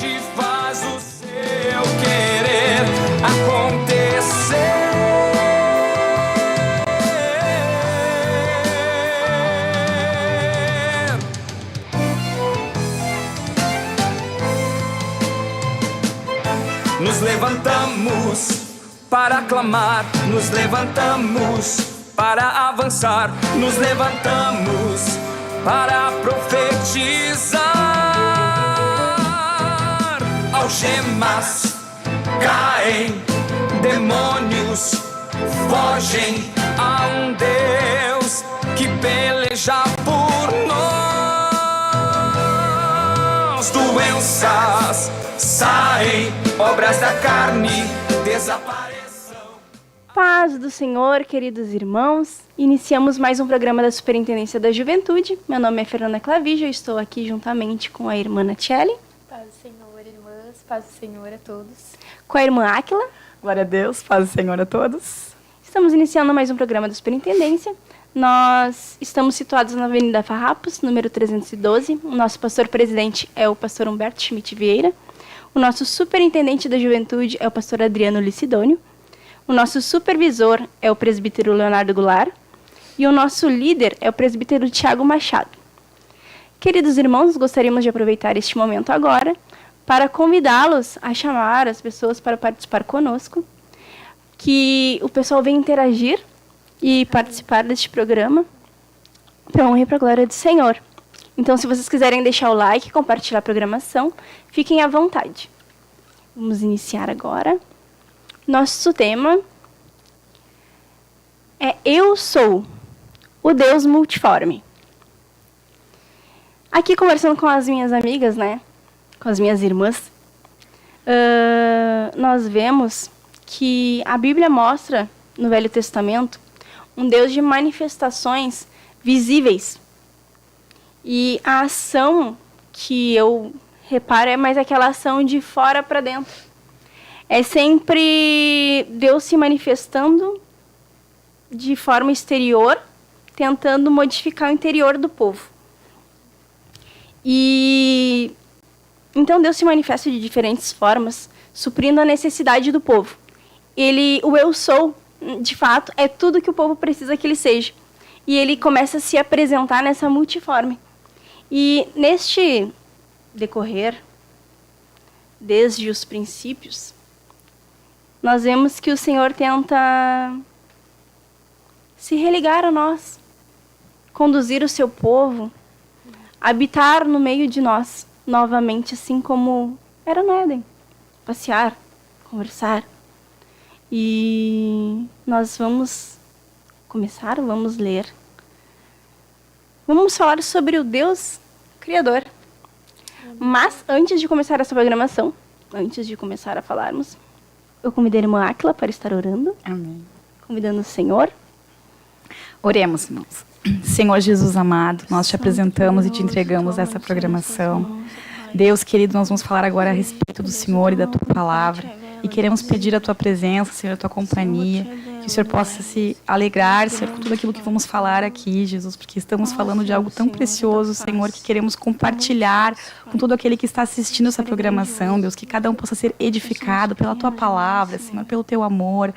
hoje faz o seu querer acontecer. Nos levantamos para clamar, nos levantamos para avançar, nos levantamos para profetizar. Algemas caem, demônios fogem, a um Deus que peleja por nós. Doenças saem, obras da carne desaparecem. Paz do Senhor, queridos irmãos. Iniciamos mais um programa da Superintendência da Juventude. Meu nome é Fernanda Clavijo, eu estou aqui juntamente com a irmã Natiele. Paz do Senhor, irmãs. Paz do Senhor a todos. Com a irmã Áquila. Glória a Deus, paz do Senhor a todos. Estamos iniciando mais um programa da Superintendência. Nós estamos situados na Avenida Farrapos, número 312. O nosso pastor-presidente é o pastor Humberto Schmidt Vieira. O nosso superintendente da Juventude é o pastor Adriano Licidônio. O nosso supervisor é o presbítero Leonardo Goulart e o nosso líder é o presbítero Tiago Machado. Queridos irmãos, gostaríamos de aproveitar este momento agora para convidá-los a chamar as pessoas para participar conosco, que o pessoal venha interagir e participar deste programa para a honra e para a glória do Senhor. Então, se vocês quiserem deixar o like e compartilhar a programação, fiquem à vontade. Vamos iniciar agora. Nosso tema é Eu Sou, o Deus Multiforme. Aqui conversando com as minhas amigas, com as minhas irmãs, nós vemos que a Bíblia mostra, no Velho Testamento, um Deus de manifestações visíveis. E a ação que eu reparo é mais aquela ação de fora para dentro. É sempre Deus se manifestando de forma exterior, tentando modificar o interior do povo. E então Deus se manifesta de diferentes formas, suprindo a necessidade do povo. O eu sou, de fato, é tudo que o povo precisa que ele seja. E ele começa a se apresentar nessa multiforme. E neste decorrer, desde os princípios, nós vemos que o Senhor tenta se religar a nós, conduzir o seu povo, habitar no meio de nós, novamente, assim como era no Éden. Passear, conversar. E nós vamos começar, vamos ler. Vamos falar sobre o Deus Criador. Mas, antes de começar essa programação, antes de começar a falarmos, eu convidei a irmã Áquila para estar orando. Amém. Convidando o Senhor. Oremos, irmãos. Senhor Jesus amado, nós te apresentamos e te entregamos essa programação. Deus querido, nós vamos falar agora a respeito do Senhor e da tua palavra. E queremos pedir a tua presença, Senhor, a tua companhia. Que o Senhor possa se alegrar, Senhor, com tudo aquilo que vamos falar aqui, Jesus. Porque estamos falando de algo tão precioso, Senhor, que queremos compartilhar com todo aquele que está assistindo essa programação, Deus. Que cada um possa ser edificado pela tua palavra, Senhor, pelo teu amor.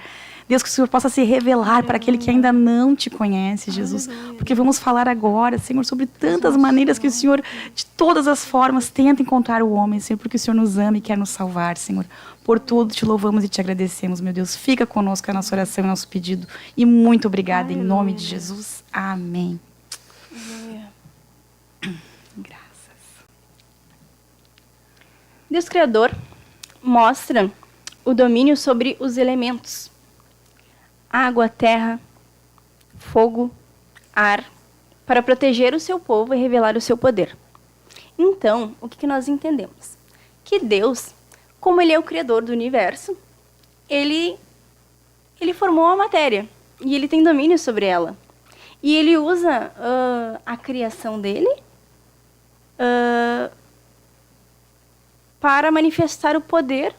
Deus, que o Senhor possa se revelar para aquele que ainda não te conhece, Jesus. Porque vamos falar agora, Senhor, sobre tantas maneiras que o Senhor, de todas as formas, tenta encontrar o homem, Senhor, porque o Senhor nos ama e quer nos salvar, Senhor. Por tudo, te louvamos e te agradecemos, meu Deus. Fica conosco a nossa oração e nosso pedido. E muito obrigada, em nome de Jesus. Amém. Graças. Deus Criador mostra o domínio sobre os elementos. Água, terra, fogo, ar, para proteger o seu povo e revelar o seu poder. Então, o que nós entendemos? Que Deus, como Ele é o Criador do universo, Ele formou a matéria e Ele tem domínio sobre ela. E Ele usa a criação dEle para manifestar o poder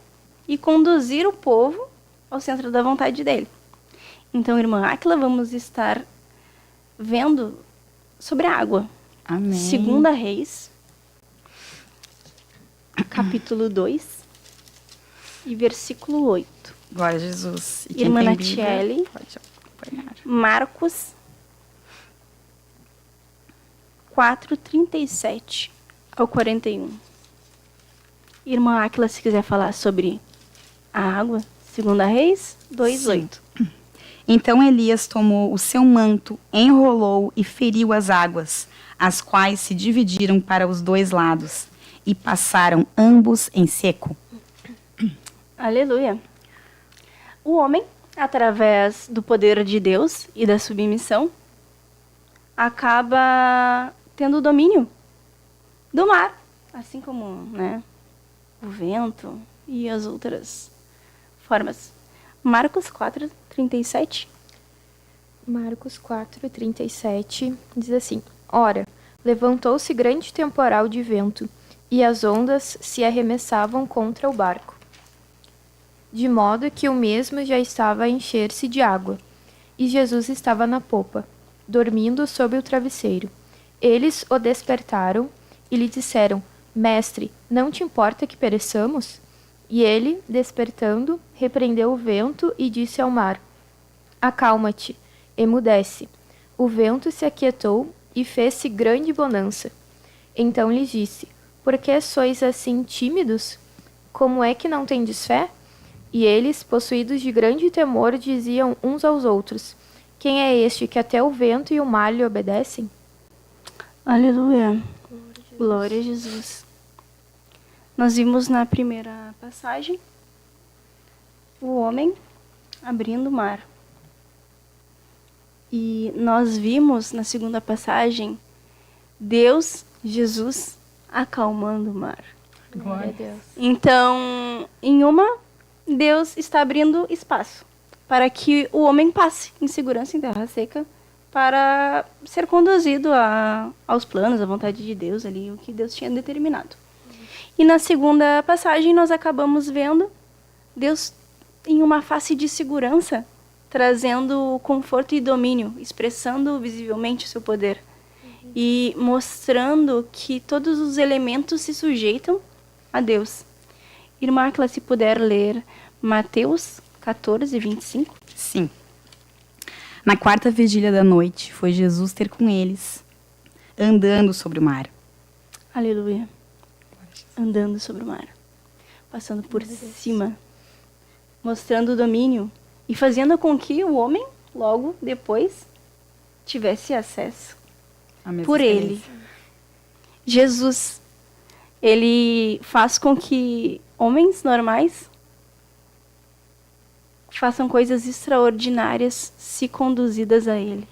e conduzir o povo ao centro da vontade dEle. Então, irmã Áquila, vamos estar vendo sobre a água. Amém. 2 Reis, capítulo 2 e versículo 8. Glória a Jesus. E quem Irmã tem Bíblia, Natiele. pode acompanhar. Marcos 4:37 ao 41. Irmã Áquila, se quiser falar sobre a água, 2 Reis 2:8. Então Elias tomou o seu manto, enrolou e feriu as águas, as quais se dividiram para os dois lados, e passaram ambos em seco. Aleluia. O homem, através do poder de Deus e da submissão, acaba tendo o domínio do mar, assim como, né, o vento e as outras formas. Marcos 4:37. Marcos 4:37 diz assim: Ora, levantou-se grande temporal de vento, e as ondas se arremessavam contra o barco, de modo que o mesmo já estava a encher-se de água. E Jesus estava na popa, dormindo sob o travesseiro. Eles o despertaram e lhe disseram: Mestre, não te importa que pereçamos? E ele, despertando, repreendeu o vento e disse ao mar: Acalma-te, emudece. O vento se aquietou e fez-se grande bonança. Então lhes disse: Por que sois assim tímidos? Como é que não tendes fé? E eles, possuídos de grande temor, diziam uns aos outros: Quem é este que até o vento e o mar lhe obedecem? Aleluia. Glória a Jesus. Nós vimos na primeira passagem o homem abrindo o mar. E nós vimos na segunda passagem Deus, Jesus, acalmando o mar. Glória a Deus. Então, em uma, Deus está abrindo espaço para que o homem passe em segurança em terra seca, para ser conduzido aos planos, à vontade de Deus ali, o que Deus tinha determinado. E na segunda passagem nós acabamos vendo Deus em uma face de segurança, trazendo conforto e domínio, expressando visivelmente o seu poder e mostrando que todos os elementos se sujeitam a Deus. Irmã Áquila, se puder ler Mateus 14:25. Sim. Na quarta vigília da noite, foi Jesus ter com eles, andando sobre o mar. Aleluia. Andando sobre o mar, passando por cima, mostrando o domínio e fazendo com que o homem, logo depois, tivesse acesso A mesma por ele. experiência. Jesus, ele faz com que homens normais façam coisas extraordinárias se conduzidas a ele.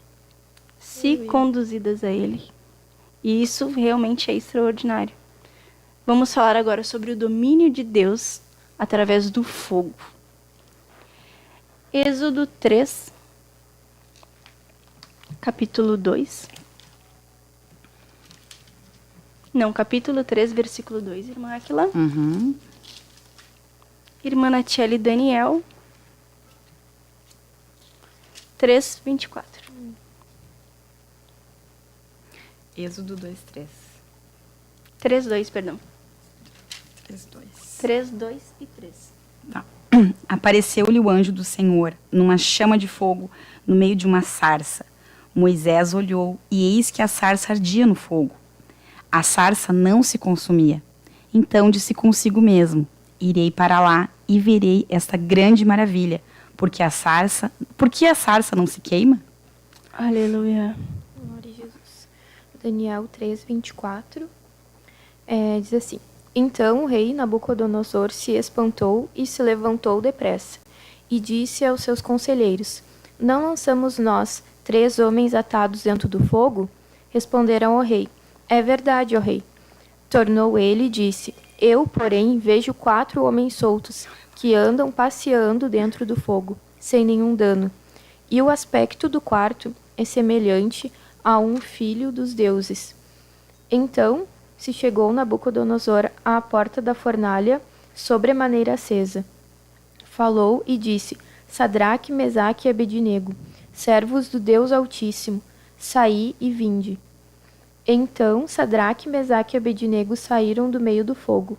Se conduzidas a ele. E isso realmente é extraordinário. Vamos falar agora sobre o domínio de Deus através do fogo. Êxodo 3, capítulo 2. Não, capítulo 3, versículo 2, irmã Áquila. Uhum. Irmã Natiele Daniel. 3:24. Êxodo 2:3. 3:2, perdão. 3:2. 3:2 e 3. Tá. Apareceu-lhe o anjo do Senhor, numa chama de fogo, no meio de uma sarça. Moisés olhou, e eis que a sarça ardia no fogo. A sarça não se consumia. Então disse consigo mesmo: Irei para lá e verei esta grande maravilha, porque a sarça não se queima? Aleluia. Glória a Jesus. Daniel 3:24 diz assim: Então o rei Nabucodonosor se espantou e se levantou depressa, e disse aos seus conselheiros: Não lançamos nós 3 homens atados dentro do fogo? Responderam ao rei: É verdade, ó rei. Tornou ele e disse: Eu, porém, vejo 4 homens soltos, que andam passeando dentro do fogo, sem nenhum dano. E o aspecto do quarto é semelhante a um filho dos deuses. Então se chegou Nabucodonosor à porta da fornalha, sobremaneira acesa. Falou e disse: Sadraque, Mesaque e Abednego, servos do Deus Altíssimo, saí e vinde. Então Sadraque, Mesaque e Abednego saíram do meio do fogo.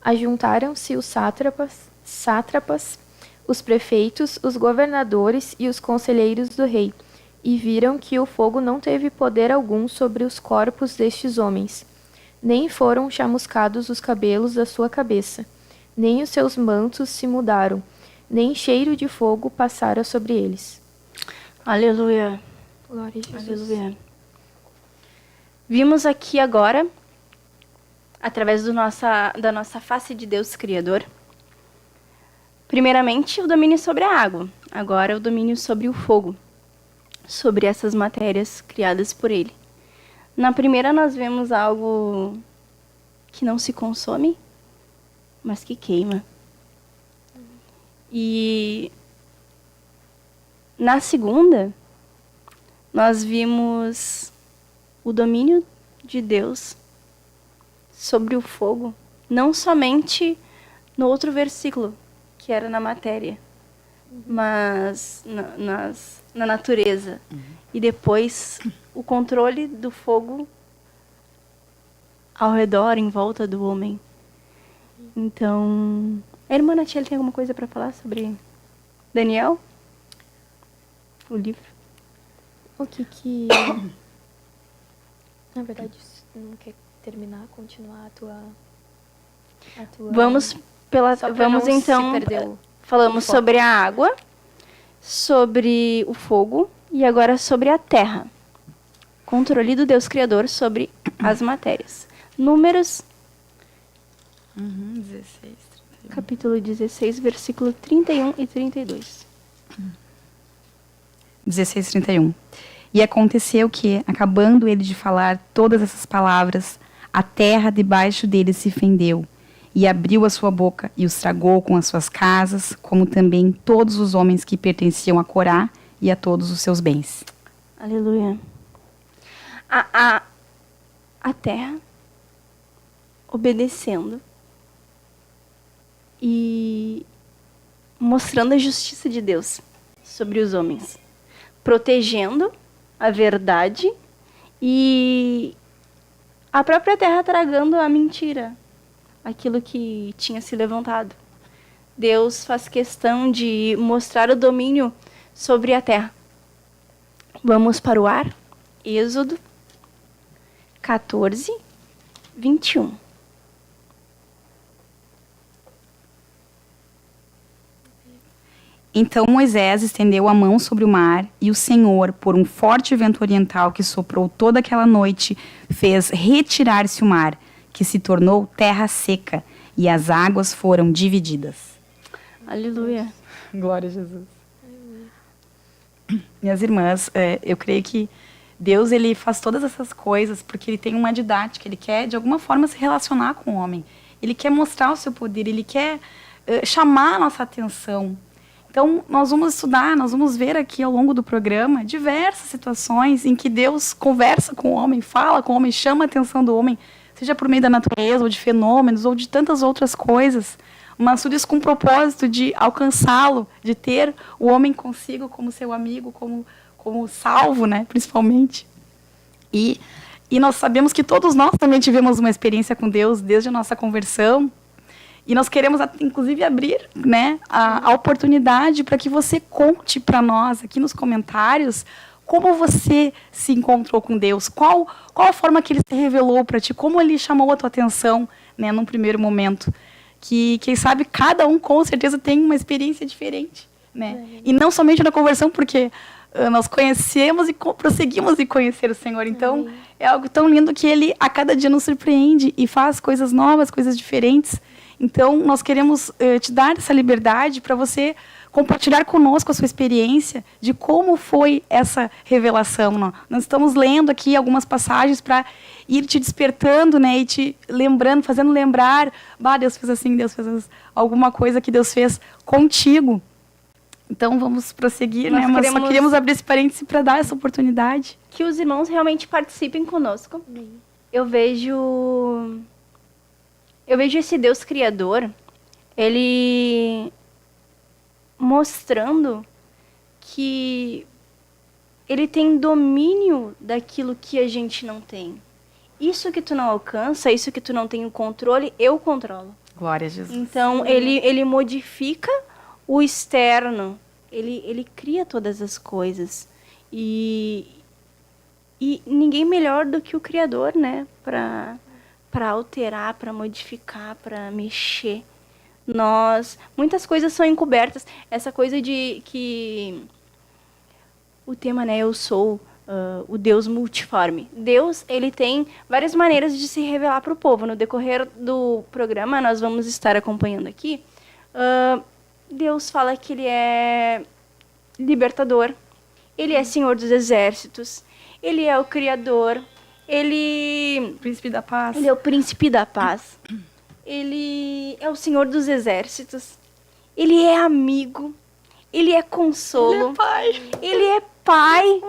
Ajuntaram-se os sátrapas, os prefeitos, os governadores e os conselheiros do rei, e viram que o fogo não teve poder algum sobre os corpos destes homens, nem foram chamuscados os cabelos da sua cabeça, nem os seus mantos se mudaram, nem cheiro de fogo passara sobre eles. Aleluia. Glória a Jesus. Aleluia. Vimos aqui agora, através da nossa face de Deus Criador, primeiramente o domínio sobre a água, agora o domínio sobre o fogo, sobre essas matérias criadas por Ele. Na primeira nós vemos algo que não se consome, mas que queima. E na segunda, nós vimos o domínio de Deus sobre o fogo, não somente no outro versículo, que era na matéria, mas na natureza. E depois o controle do fogo ao redor, em volta do homem. Então, a irmã Natiele tem alguma coisa para falar sobre Daniel? O livro? O que... Na verdade, não quer terminar, continuar a tua... Vamos então... Falamos sobre a água, sobre o fogo e agora sobre a terra. Controle do Deus Criador sobre as matérias. Números... 16. Capítulo 16, versículo 31 e 32. 16, 31. E aconteceu que, acabando ele de falar todas essas palavras, a terra debaixo dele se fendeu, e abriu a sua boca, e os tragou com as suas casas, como também todos os homens que pertenciam a Corá e a todos os seus bens. Aleluia. A terra obedecendo e mostrando a justiça de Deus sobre os homens, protegendo a verdade e a própria terra tragando a mentira, aquilo que tinha se levantado. Deus faz questão de mostrar o domínio sobre a terra. Vamos para o ar. Êxodo 14, 21. Então Moisés estendeu a mão sobre o mar, e o Senhor, por um forte vento oriental que soprou toda aquela noite, fez retirar-se o mar, que se tornou terra seca, e as águas foram divididas. Aleluia. Glória a Jesus. Minhas irmãs, eu creio que Deus ele faz todas essas coisas porque Ele tem uma didática, Ele quer de alguma forma se relacionar com o homem. Ele quer mostrar o seu poder, Ele quer chamar a nossa atenção. Então, nós vamos estudar, nós vamos ver aqui ao longo do programa diversas situações em que Deus conversa com o homem, fala com o homem, chama a atenção do homem, seja por meio da natureza, ou de fenômenos, ou de tantas outras coisas, mas tudo isso com o propósito de alcançá-lo, de ter o homem consigo como seu amigo, como salvo, né, principalmente. E nós sabemos que todos nós também tivemos uma experiência com Deus desde a nossa conversão. E nós queremos, inclusive, abrir, né, a oportunidade para que você conte para nós, aqui nos comentários, como você se encontrou com Deus, qual a forma que Ele se revelou para ti, como Ele chamou a tua atenção, né, num primeiro momento. Que, quem sabe, cada um, com certeza, tem uma experiência diferente. Né? E não somente na conversão, porque nós conhecemos e prosseguimos em conhecer o Senhor. Então, é algo tão lindo que Ele, a cada dia, nos surpreende e faz coisas novas, coisas diferentes. Então, nós queremos te dar essa liberdade para você compartilhar conosco a sua experiência de como foi essa revelação. Nós estamos lendo aqui algumas passagens para ir te despertando, né, e te lembrando, fazendo lembrar, Deus fez assim, Deus fez alguma coisa que Deus fez contigo. Então, vamos prosseguir, né, mas só queríamos abrir esse parêntese para dar essa oportunidade. Que os irmãos realmente participem conosco. Eu vejo esse Deus Criador, Ele mostrando que Ele tem domínio daquilo que a gente não tem. Isso que tu não alcança, isso que tu não tem o controle, eu controlo. Glória a Jesus. Então, ele modifica o externo. Ele cria todas as coisas. E ninguém melhor do que o Criador, né? Para alterar, para modificar, para mexer. Muitas coisas são encobertas. Essa coisa de que... O tema, né? Eu sou o Deus multiforme. Deus, ele tem várias maneiras de se revelar para o povo. No decorrer do programa, nós vamos estar acompanhando aqui. Deus fala que ele é libertador. Ele é Senhor dos exércitos. Ele é o Criador. Príncipe da paz. Ele é o príncipe da paz. Ele é o Senhor dos exércitos. Ele é amigo. Ele é consolo. Ele é pai. Ele é pai.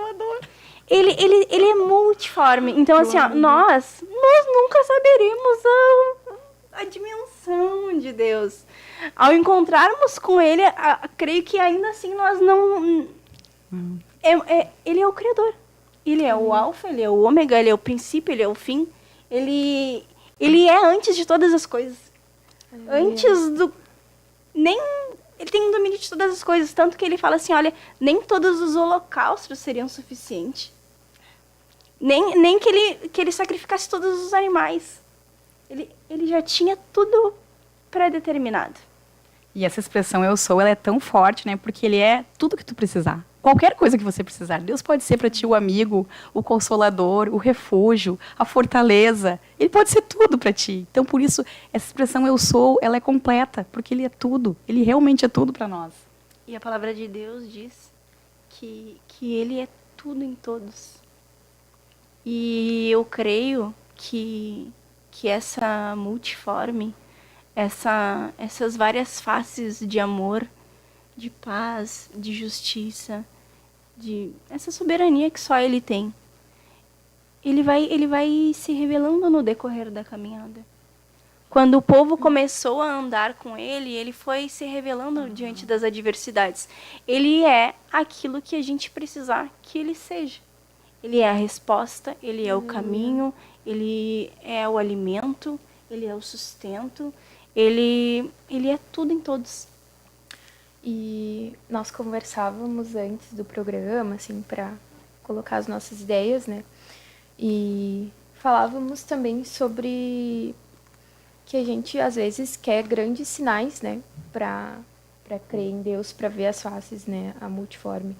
Ele é multiforme. Então, assim, ó, nós nunca saberemos a dimensão de Deus. Ao encontrarmos com ele, creio que ainda assim nós não... ele é o Criador. Ele é o Alfa, ele é o Ômega, ele é o princípio, ele é o fim. Ele é antes de todas as coisas. Antes do... Ele tem um domínio de todas as coisas. Tanto que ele fala assim, olha, nem todos os holocaustos seriam suficientes. Nem que ele sacrificasse todos os animais. Ele já tinha tudo pré-determinado. E essa expressão eu sou, ela é tão forte, né? Porque ele é tudo que tu precisar. Qualquer coisa que você precisar. Deus pode ser para ti o amigo, o consolador, o refúgio, a fortaleza. Ele pode ser tudo para ti. Então, por isso, essa expressão eu sou, ela é completa. Porque ele é tudo. Ele realmente é tudo para nós. E a palavra de Deus diz que ele é tudo em todos. E eu creio que essa multiforme, essas várias faces de amor, de paz, de justiça, de essa soberania que só ele tem, ele vai se revelando no decorrer da caminhada. Quando o povo começou a andar com ele foi se revelando diante das adversidades. Ele é aquilo que a gente precisar que ele seja. Ele é a resposta, ele é o caminho, ele é o alimento, ele é o sustento, ele é tudo em todos. E nós conversávamos antes do programa, assim, para colocar as nossas ideias, né? E falávamos também sobre que a gente, às vezes, quer grandes sinais, né? Para crer em Deus, para ver as faces, né? A multiforme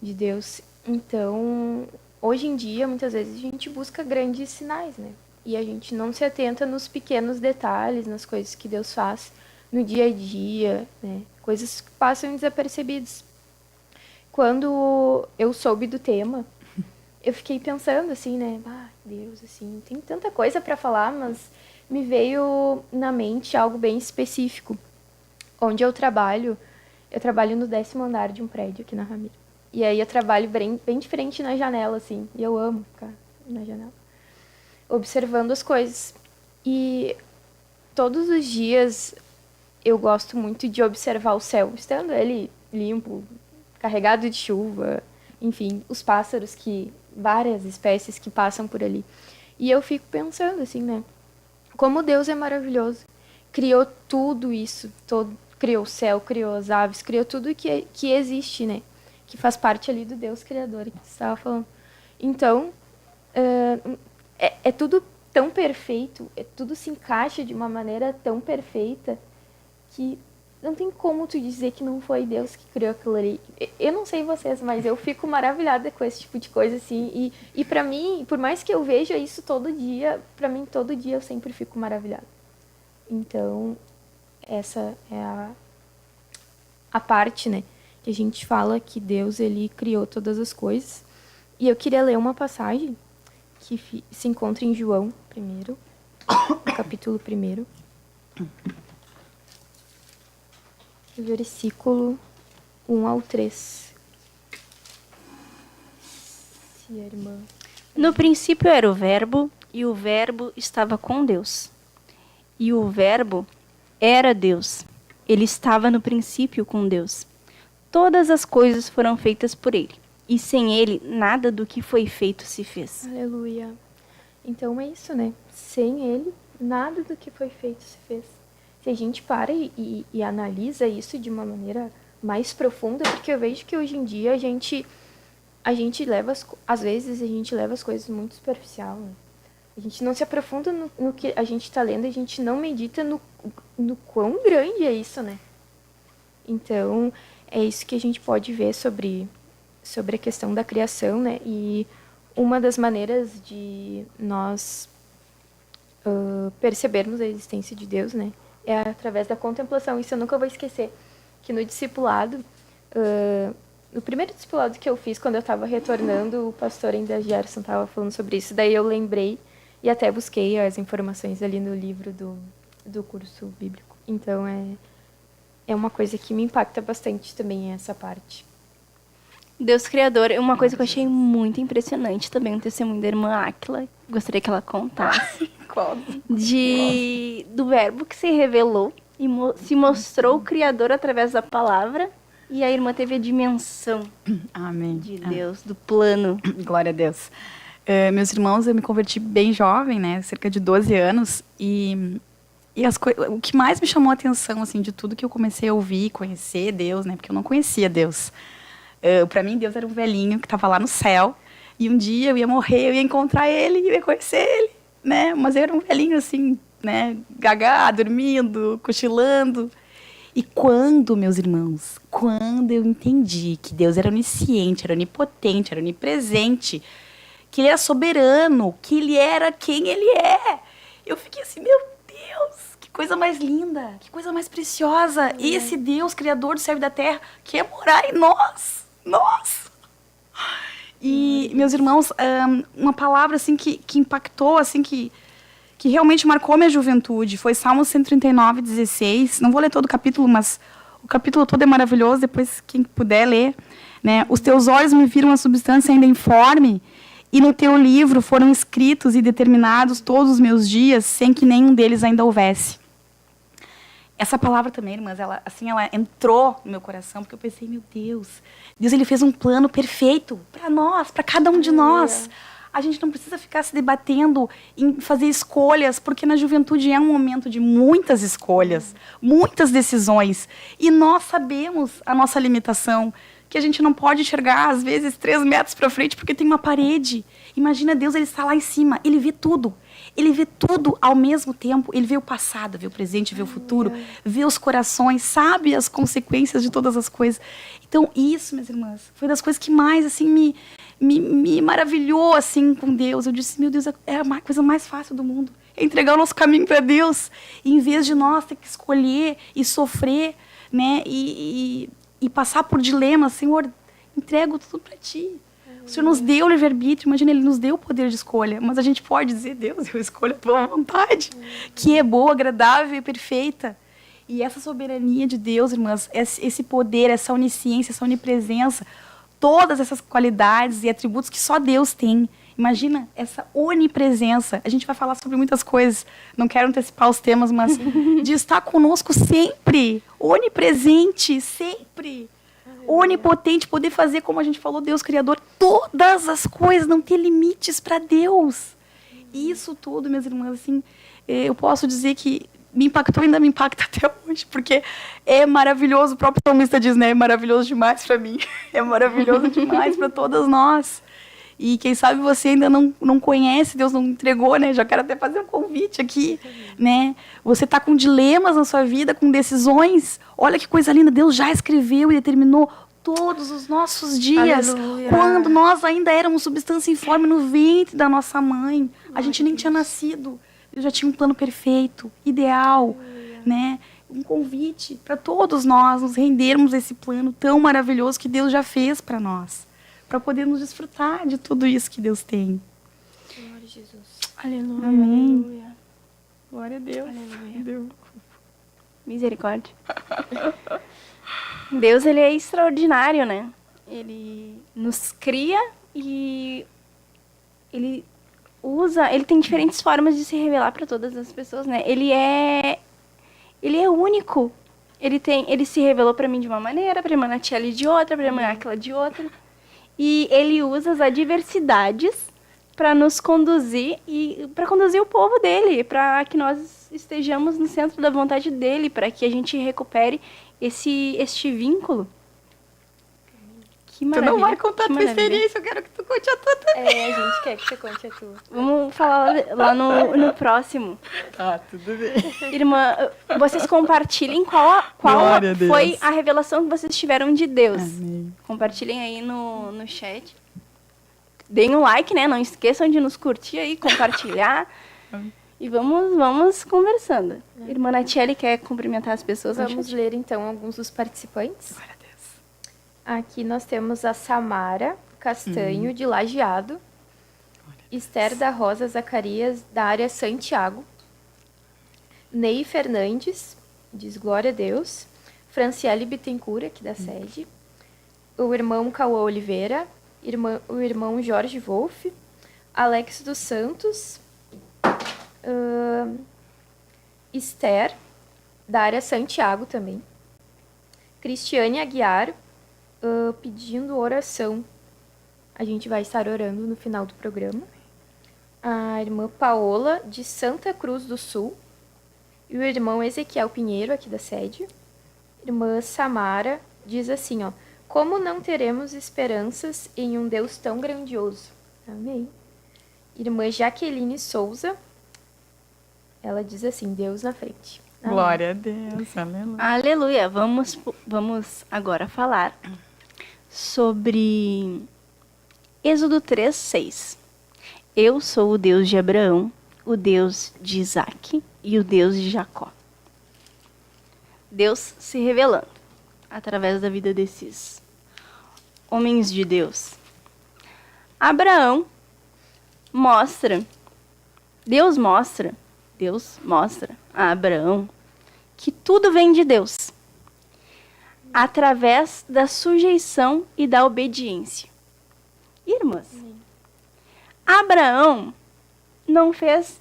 de Deus. Então, hoje em dia, muitas vezes, a gente busca grandes sinais, né? E a gente não se atenta nos pequenos detalhes, nas coisas que Deus faz no dia a dia, né? Coisas que passam desapercebidas. Quando eu soube do tema, eu fiquei pensando assim, né? Ah, Deus, assim, tem tanta coisa para falar, mas me veio na mente algo bem específico. Onde eu trabalho no 10º andar de um prédio aqui na Ramiro. E aí eu trabalho bem de frente na janela, assim. E eu amo ficar na janela, observando as coisas. E todos os dias eu gosto muito de observar o céu, estando ele limpo, carregado de chuva, enfim, os pássaros, várias espécies que passam por ali. E eu fico pensando assim, né? Como Deus é maravilhoso. Criou tudo isso, criou o céu, criou as aves, criou tudo que existe, né? Que faz parte ali do Deus Criador que você estava falando. Então, é tudo tão perfeito, tudo se encaixa de uma maneira tão perfeita que não tem como tu dizer que não foi Deus que criou aquilo ali. Eu não sei vocês, mas eu fico maravilhada com esse tipo de coisa, assim. E pra mim, por mais que eu veja isso todo dia, pra mim, todo dia eu sempre fico maravilhada. Então, essa é a parte, né? Que a gente fala que Deus, ele criou todas as coisas. E eu queria ler uma passagem que se encontra em João 1, capítulo 1. Versículo 1 ao 3. Se a irmã... No princípio era o Verbo, e o Verbo estava com Deus. E o Verbo era Deus. Ele estava no princípio com Deus. Todas as coisas foram feitas por ele. E sem ele, nada do que foi feito se fez. Aleluia. Então é isso, né? Sem ele, nada do que foi feito se fez. se a gente para e analisa isso de uma maneira mais profunda, porque eu vejo que hoje em dia a gente às vezes a gente leva as coisas muito superficial, né? A gente não se aprofunda no que a gente está lendo, a gente não medita no quão grande é isso, né? Então, é isso que a gente pode ver sobre a questão da criação, né? E uma das maneiras de nós percebermos a existência de Deus, né? É através da contemplação. Isso eu nunca vou esquecer. Que no discipulado, no primeiro discipulado que eu fiz, quando eu estava retornando, o pastor ainda Gerson estava falando sobre isso. Daí eu lembrei e até busquei as informações ali no livro do curso bíblico. Então, é uma coisa que me impacta bastante também, essa parte. Deus Criador, uma coisa que eu achei muito impressionante também, um testemunho da irmã Áquila, gostaria que ela contasse. Qual? Do verbo que se revelou e se mostrou o Criador através da palavra, e a irmã teve a dimensão Amém. de Deus, do plano. Glória a Deus. Meus irmãos, eu me converti bem jovem, né? Cerca de 12 anos. E o que mais me chamou a atenção, assim, de tudo que eu comecei a ouvir, conhecer Deus, né? Porque eu não conhecia Deus. Para mim, Deus era um velhinho que estava lá no céu. E um dia eu ia morrer, eu ia encontrar ele, eu ia conhecer ele, né? Mas eu era um velhinho, assim, né? Gagá, dormindo, cochilando. E quando, meus irmãos, quando eu entendi que Deus era onisciente, era onipotente, era onipresente, que Ele era soberano, que Ele era quem Ele é, eu fiquei assim, meu Deus, que coisa mais linda, que coisa mais preciosa. Esse Deus, Criador do céu e da terra, quer morar em nós. E, meus irmãos, uma palavra assim que impactou, assim, que realmente marcou minha juventude, foi Salmo 139, 16. Não vou ler todo o capítulo, mas o capítulo todo é maravilhoso, depois quem puder ler, né? Os teus olhos me viram a substância ainda informe, e no teu livro foram escritos e determinados todos os meus dias, sem que nenhum deles ainda houvesse. Essa palavra também, irmãs, ela entrou no meu coração, porque eu pensei, meu Deus, Ele fez um plano perfeito para nós, para cada um de nós. A gente não precisa ficar se debatendo em fazer escolhas, porque na juventude é um momento de muitas escolhas, muitas decisões. E nós sabemos a nossa limitação, que a gente não pode enxergar, às vezes, 3 metros para frente, porque tem uma parede. Imagina Deus, Ele está lá em cima, Ele vê tudo. Ele vê tudo ao mesmo tempo. Ele vê o passado, vê o presente, vê o futuro, vê os corações, sabe as consequências de todas as coisas. Então, isso, minhas irmãs, foi das coisas que mais, assim, me maravilhou, assim, com Deus. Eu disse, meu Deus, é a coisa mais fácil do mundo. É entregar o nosso caminho para Deus. E, em vez de nós ter que escolher e sofrer, né, e passar por dilemas, Senhor, entrego tudo para Ti. O Senhor nos deu o livre-arbítrio, imagina, Ele nos deu o poder de escolha. Mas a gente pode dizer, Deus, eu escolho a Tua vontade, que é boa, agradável e perfeita. E essa soberania de Deus, irmãs, esse poder, essa onisciência, essa onipresença, todas essas qualidades e atributos que só Deus tem. Imagina essa onipresença. A gente vai falar sobre muitas coisas, não quero antecipar os temas, mas de estar conosco sempre, onipresente, sempre. Onipotente, poder fazer, como a gente falou, Deus Criador, todas as coisas, não ter limites para Deus. Isso tudo, minhas irmãs, assim, eu posso dizer que me impactou e ainda me impacta até hoje, porque é maravilhoso, o próprio salmista diz, né, é maravilhoso demais para mim, é maravilhoso demais para todas nós. E quem sabe você ainda não conhece, Deus não entregou, né? Já quero até fazer um convite aqui, né? Você está com dilemas na sua vida, com decisões. Olha que coisa linda, Deus já escreveu e determinou todos os nossos dias. Aleluia. Quando nós ainda éramos substância informe no ventre da nossa mãe. A gente nem tinha nascido. Deus já tinha um plano perfeito, ideal, né? Um convite para todos nós nos rendermos a esse plano tão maravilhoso que Deus já fez para nós, para podermos desfrutar de tudo isso que Deus tem. Glória a Jesus. Aleluia. Amém. Aleluia. Glória a Deus. Aleluia. Misericórdia. Deus, Ele é extraordinário, né? Ele nos cria e Ele tem diferentes formas de se revelar para todas as pessoas, né? Ele é único. Ele se revelou para mim de uma maneira, para a irmã Natiele de outra, para a irmã Áquila de outra. E Ele usa as adversidades para nos conduzir e para conduzir o povo dele, para que nós estejamos no centro da vontade dele, para que a gente recupere este vínculo. Que Tu maravilha. não vai contar a que tua maravilha. experiência, eu quero que tu conte a tua também. É, a gente quer que você conte a tua. Vamos falar lá no próximo. Tá, tudo bem. Irmã, vocês compartilhem qual Glória a Deus. foi a revelação que vocês tiveram de Deus. Amém. Compartilhem aí no chat. Deem um like, né? Não esqueçam de nos curtir aí, compartilhar. E vamos conversando. Irmã Natiele quer cumprimentar as pessoas no Vamos chat? ler, então, alguns dos participantes. Glória a Deus. Aqui nós temos a Samara Castanho, de Lajeado. Esther da Rosa Zacarias, da área Santiago. Ney Fernandes, diz Glória a Deus. Franciele Bittencourt, aqui da sede. O irmão Cauã Oliveira. O irmão Jorge Wolff. Alex dos Santos. Esther, da área Santiago também. Cristiane Aguiar, pedindo oração. A gente vai estar orando no final do programa. A irmã Paola, de Santa Cruz do Sul. E o irmão Ezequiel Pinheiro, aqui da sede. Irmã Samara diz assim, ó: como não teremos esperanças em um Deus tão grandioso? Amém. Irmã Jaqueline Souza, ela diz assim, Deus na frente. Amém. Glória a Deus, aleluia. Aleluia. Vamos agora falar sobre Êxodo 3:6. Eu sou o Deus de Abraão, o Deus de Isaque e o Deus de Jacó. Deus se revelando através da vida desses homens de Deus. Deus mostra a Abraão que tudo vem de Deus, através da sujeição e da obediência. Irmãs, Abraão não fez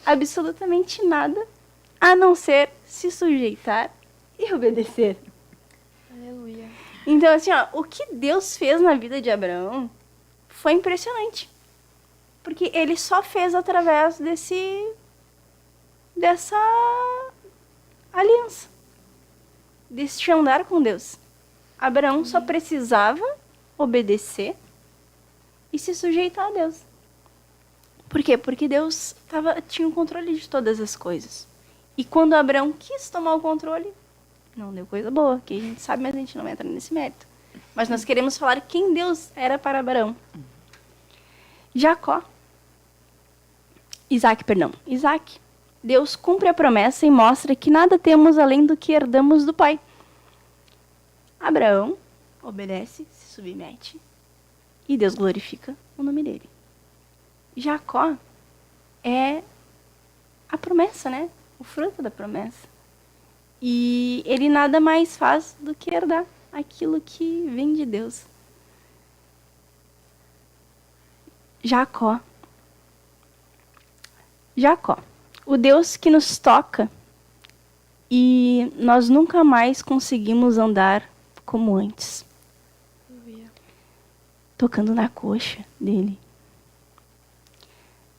absolutamente nada a não ser se sujeitar e obedecer. Aleluia. Então, assim, ó, o que Deus fez na vida de Abraão foi impressionante. Porque ele só fez através dessa aliança, desse andar com Deus. Abraão só precisava obedecer e se sujeitar a Deus. Por quê? Porque Deus tinha o controle de todas as coisas. E quando Abraão quis tomar o controle, não deu coisa boa, que a gente sabe, mas a gente não vai entrar nesse mérito. Mas nós queremos falar quem Deus era para Abraão. Isaque. Deus cumpre a promessa e mostra que nada temos além do que herdamos do Pai. Abraão obedece, se submete e Deus glorifica o nome dele. Jacó é a promessa, né? O fruto da promessa. E ele nada mais faz do que herdar aquilo que vem de Deus. Jacó, o Deus que nos toca e nós nunca mais conseguimos andar como antes. Tocando na coxa dele.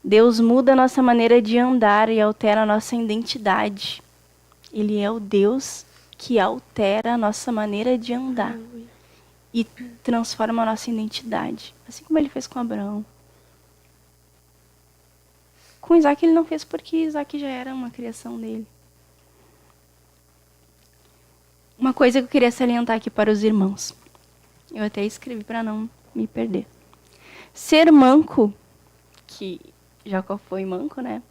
Deus muda a nossa maneira de andar e altera a nossa identidade. Ele é o Deus que altera a nossa maneira de andar e transforma a nossa identidade. Assim como ele fez com Abraão. Com Isaac ele não fez porque Isaac já era uma criação dele. Uma coisa que eu queria salientar aqui para os irmãos. Eu até escrevi para não me perder. Ser manco, que Jacó foi manco, né?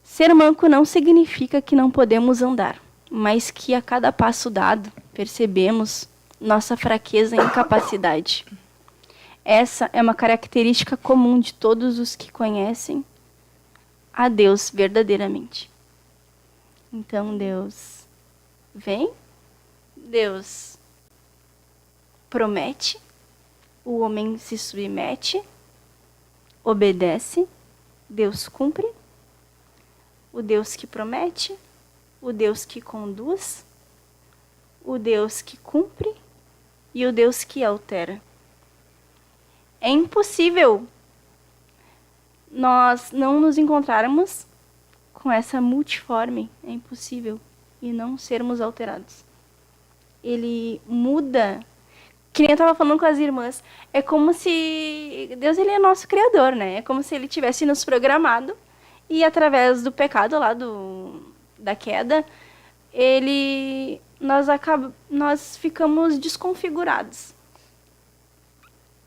Ser manco não significa que não podemos andar, mas que a cada passo dado percebemos nossa fraqueza e incapacidade. Essa é uma característica comum de todos os que conhecem a Deus verdadeiramente. Então Deus vem, Deus promete, o homem se submete, obedece, Deus cumpre, o Deus que promete, o Deus que conduz, o Deus que cumpre e o Deus que altera. É impossível nós não nos encontrarmos com essa multiforme, é impossível, e não sermos alterados. Ele muda, que nem eu estava falando com as irmãs, é como se Deus, ele é nosso criador, né? É como se ele tivesse nos programado e através do pecado lá da queda, nós ficamos desconfigurados.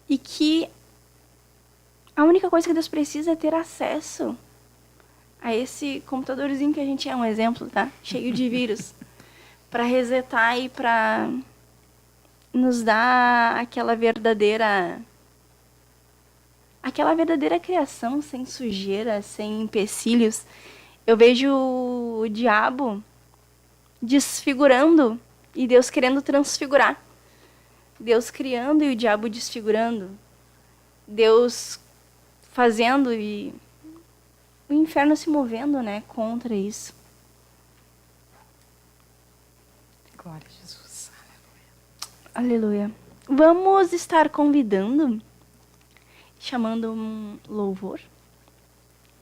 E que a única coisa que Deus precisa é ter acesso a esse computadorzinho que a gente é um exemplo, tá? Cheio de vírus. Para resetar e para nos dar aquela verdadeira criação, sem sujeira, sem empecilhos. Eu vejo o diabo desfigurando e Deus querendo transfigurar. Deus criando e o diabo desfigurando. Deus fazendo e o inferno se movendo, né, contra isso. Glória a Jesus. Aleluia. Vamos estar convidando, chamando um louvor.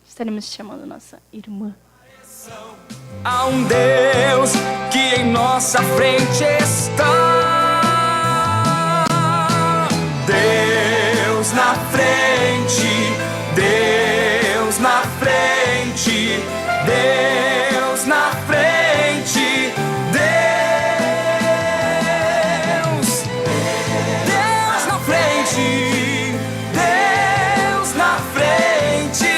Estaremos chamando nossa irmã. Há um Deus que em nossa frente está. Deus na frente, Deus na frente, Deus na frente, Deus, Deus na frente, Deus na frente,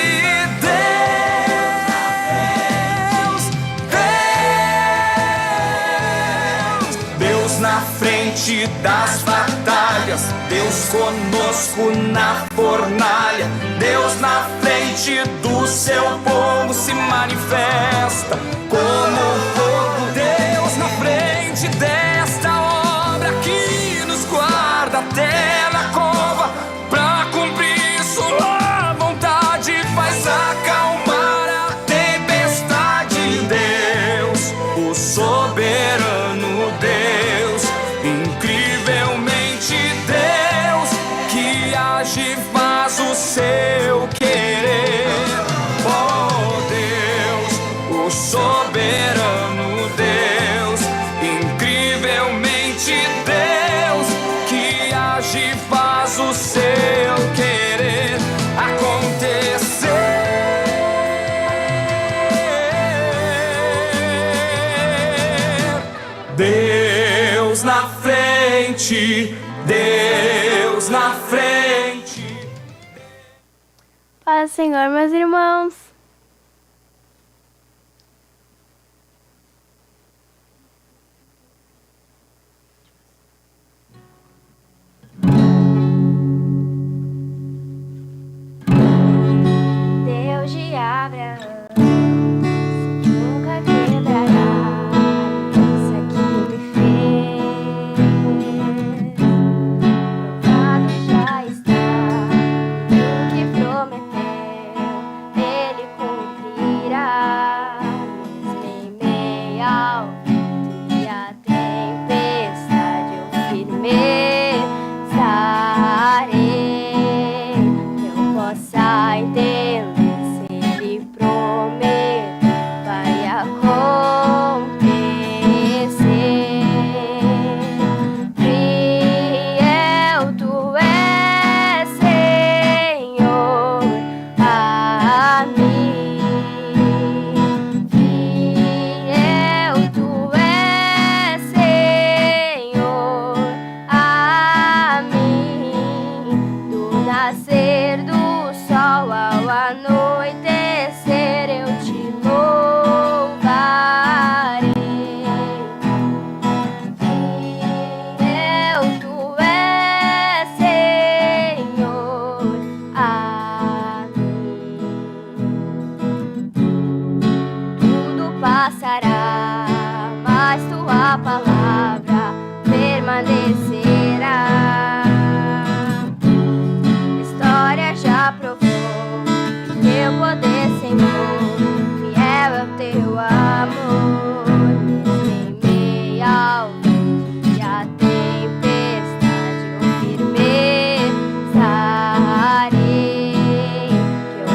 Deus na frente das batalhas, Deus conosco na fornalha, Deus na frente do seu povo se manifesta como fogo. Deus na frente desta obra que nos guarda até na cova, pra cumprir sua vontade, faz acalmar a tempestade. Deus, o soberano Deus, incrivelmente Deus, que age e faz o seu querer. Oh Deus, o soberano Deus, incrivelmente Deus, que age e faz o seu querer acontecer. Deus na frente, Deus na frente. Paz, Senhor, meus irmãos. Deus de Abraão nunca quebrará aliança que me fez. Provado já está o que prometeu, Ele cumprirá. Mesmo em meio ao vento e à tempestade, eu firme estarei, que eu possa entender. Se Ele prometeu, vai acontecer. Fiel tu és, Senhor, a mim. Fiel tu és, Senhor, a mim. Do nascer do sol ao anoitecer, eu te louvarei. Fiel tu és, Senhor, a mim. Tudo passará, mas tua palavra permanecerá. A história já provou que teu poder, Senhor, fiel é o teu amor. Mesmo em meio ao vento e à tempestade, eu firme estarei, que eu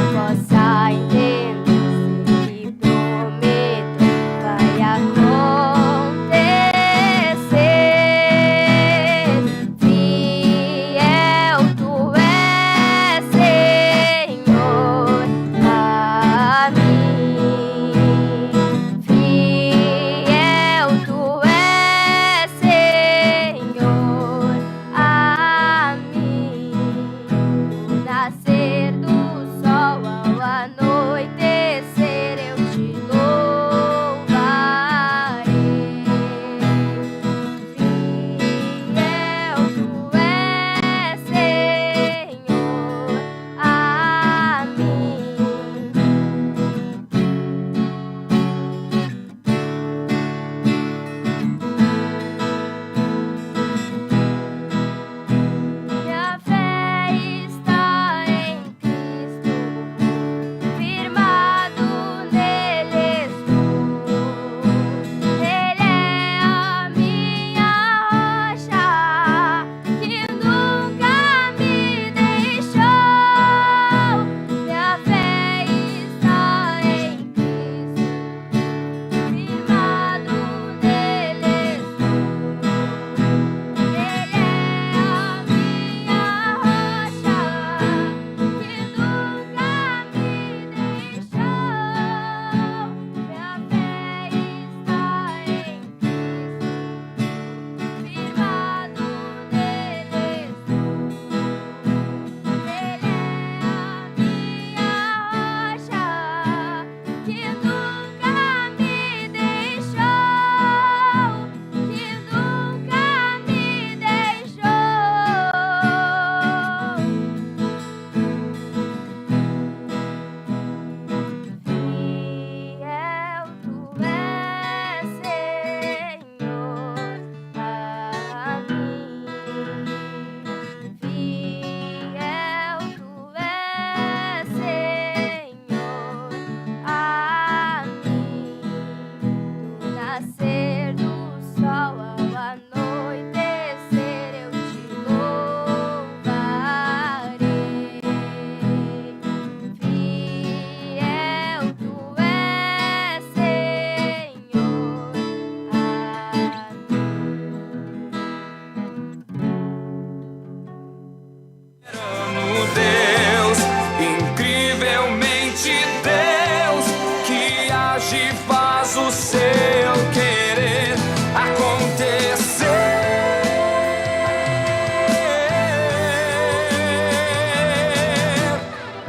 faz o seu querer acontecer.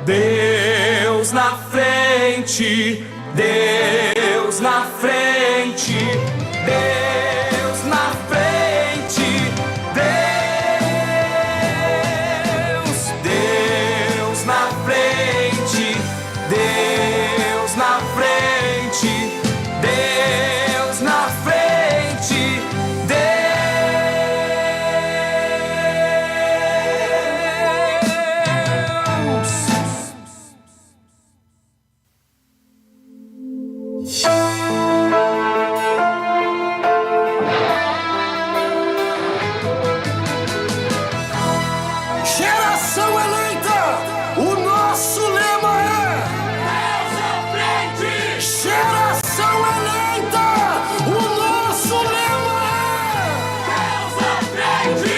Deus na frente, Deus na frente, Deus na frente, Deus na frente, Deus na frente, Deus na frente, Geração eleita, o nosso lema é Deus à frente. Geração eleita, o nosso lema é Deus à frente.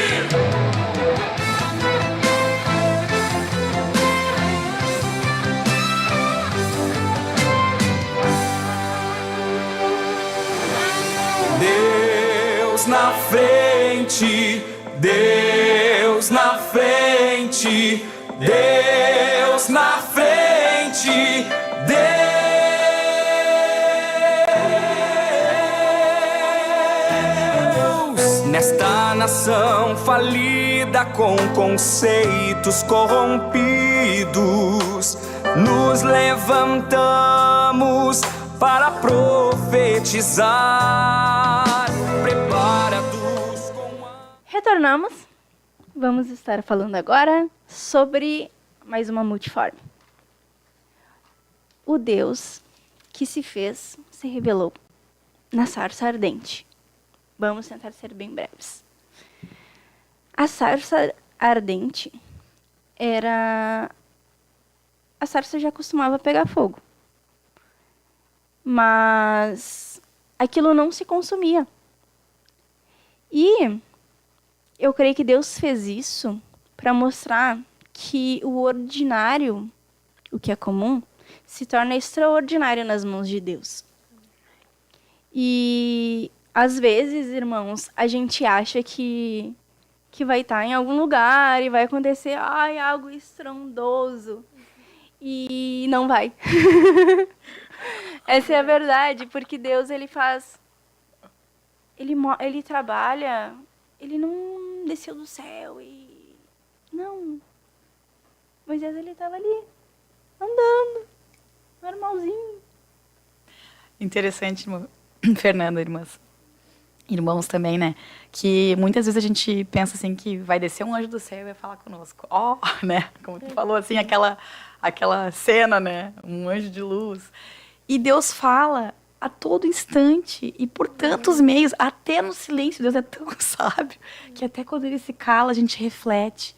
Deus na frente, Deus na frente, Deus na frente, Deus. Nesta nação falida com conceitos corrompidos, nos levantamos para profetizar, preparados com a... Retornamos. Vamos estar falando agora sobre mais uma multiforme. O Deus que se fez se revelou na sarça ardente. Vamos tentar ser bem breves. A sarça ardente era... A sarça já costumava pegar fogo. Mas aquilo não se consumia. E eu creio que Deus fez isso para mostrar que o ordinário, o que é comum, se torna extraordinário nas mãos de Deus. E às vezes, irmãos, a gente acha que vai estar em algum lugar e vai acontecer algo estrondoso. E não vai. Essa é a verdade, porque Deus, ele faz... Ele trabalha... Ele não desceu do céu e... Não. Moisés, ele estava ali, andando, normalzinho. Interessante, irmã. Fernanda, irmãos também, né? Que muitas vezes a gente pensa assim que vai descer um anjo do céu e vai falar conosco. Né? Como tu falou, assim, aquela cena, né? Um anjo de luz. E Deus fala a todo instante e por tantos meios, até no silêncio. Deus é tão sábio que até quando ele se cala, a gente reflete.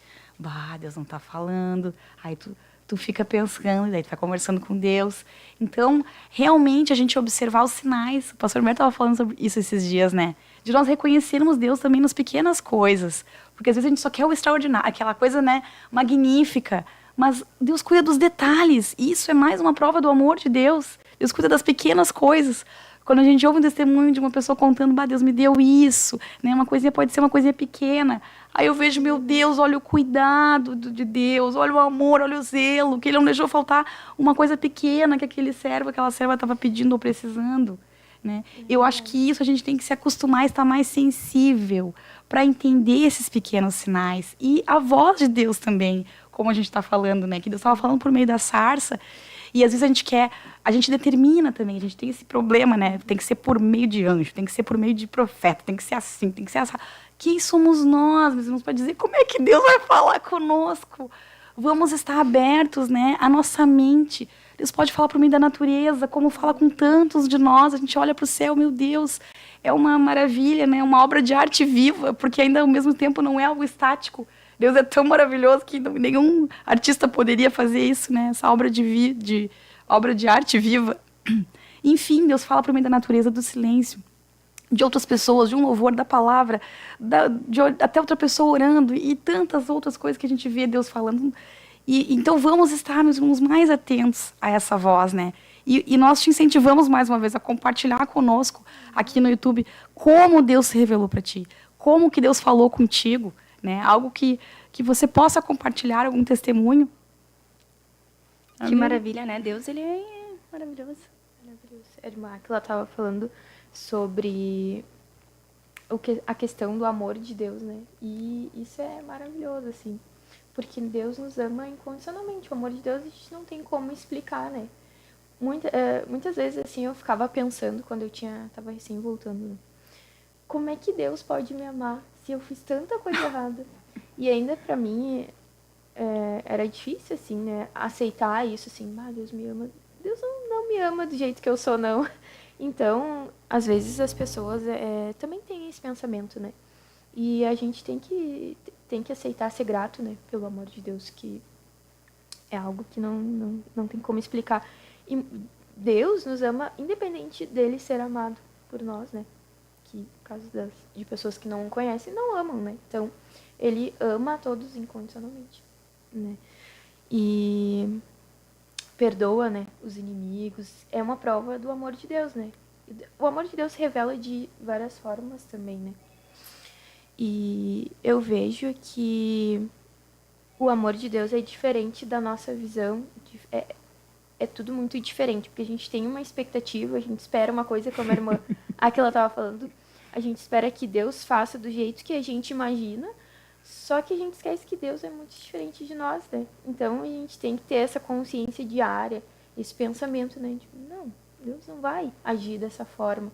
Deus não tá falando. Aí tu fica pensando, e daí tu vai conversando com Deus. Então, realmente, a gente observar os sinais. O pastor Humberto estava falando sobre isso esses dias, né? De nós reconhecermos Deus também nas pequenas coisas. Porque às vezes a gente só quer o extraordinário, aquela coisa, né, magnífica. Mas Deus cuida dos detalhes. E isso é mais uma prova do amor de Deus. Deus cuida das pequenas coisas. Quando a gente ouve um testemunho de uma pessoa contando, Deus me deu isso, né? Uma coisinha pode ser uma coisinha pequena. Aí eu vejo, meu Deus, olha o cuidado de Deus, olha o amor, olha o zelo, que ele não deixou faltar uma coisa pequena que aquela serva estava pedindo ou precisando, né? Eu acho que isso a gente tem que se acostumar a estar mais sensível para entender esses pequenos sinais. E a voz de Deus também, como a gente está falando, né? Que Deus estava falando por meio da sarça. E às vezes a gente determina também, a gente tem esse problema, né? Tem que ser por meio de anjo, tem que ser por meio de profeta, tem que ser assim, tem que ser assim. Quem somos nós, meus irmãos, para dizer como é que Deus vai falar conosco? Vamos estar abertos, né? A nossa mente. Deus pode falar por meio da natureza, como fala com tantos de nós. A gente olha para o céu, meu Deus, é uma maravilha, né? Uma obra de arte viva, porque ainda ao mesmo tempo não é algo estático. Deus é tão maravilhoso que nenhum artista poderia fazer isso, né? Essa obra obra de arte viva. Enfim, Deus fala por meio da natureza, do silêncio, de outras pessoas, de um louvor, da palavra, até outra pessoa orando e tantas outras coisas que a gente vê Deus falando. E então vamos estar, meus irmãos, mais atentos a essa voz, né? E nós te incentivamos mais uma vez a compartilhar conosco aqui no YouTube como Deus se revelou para ti, como que Deus falou contigo, né? Algo que você possa compartilhar, algum testemunho. Que Amém. maravilha, né? Deus, ele é maravilhoso. Maravilhoso. A irmã que ela estava falando sobre a questão do amor de Deus, né? E isso é maravilhoso, assim. Porque Deus nos ama incondicionalmente. O amor de Deus a gente não tem como explicar, né? Muitas vezes, assim, eu ficava pensando, quando eu tava recém voltando, né? Como é que Deus pode me amar se eu fiz tanta coisa errada? E ainda pra mim era difícil, assim, né? Aceitar isso, assim, Deus me ama. Deus não me ama do jeito que eu sou, não. Então, às vezes as pessoas também têm esse pensamento, né? E a gente tem que aceitar ser grato, né? Pelo amor de Deus, que é algo que não tem como explicar. E Deus nos ama independente dele ser amado por nós, né? Que, no caso de pessoas que não o conhecem, não amam, né? Então, ele ama a todos incondicionalmente, né? E perdoa, né, os inimigos. É uma prova do amor de Deus, né? O amor de Deus se revela de várias formas também, né? E eu vejo que o amor de Deus é diferente da nossa visão. É tudo muito diferente, porque a gente tem uma expectativa, a gente espera uma coisa, como a irmã aqui ela estava falando, a gente espera que Deus faça do jeito que a gente imagina, só que a gente esquece que Deus é muito diferente de nós, né? Então a gente tem que ter essa consciência diária, esse pensamento, né? Tipo, não, Deus não vai agir dessa forma.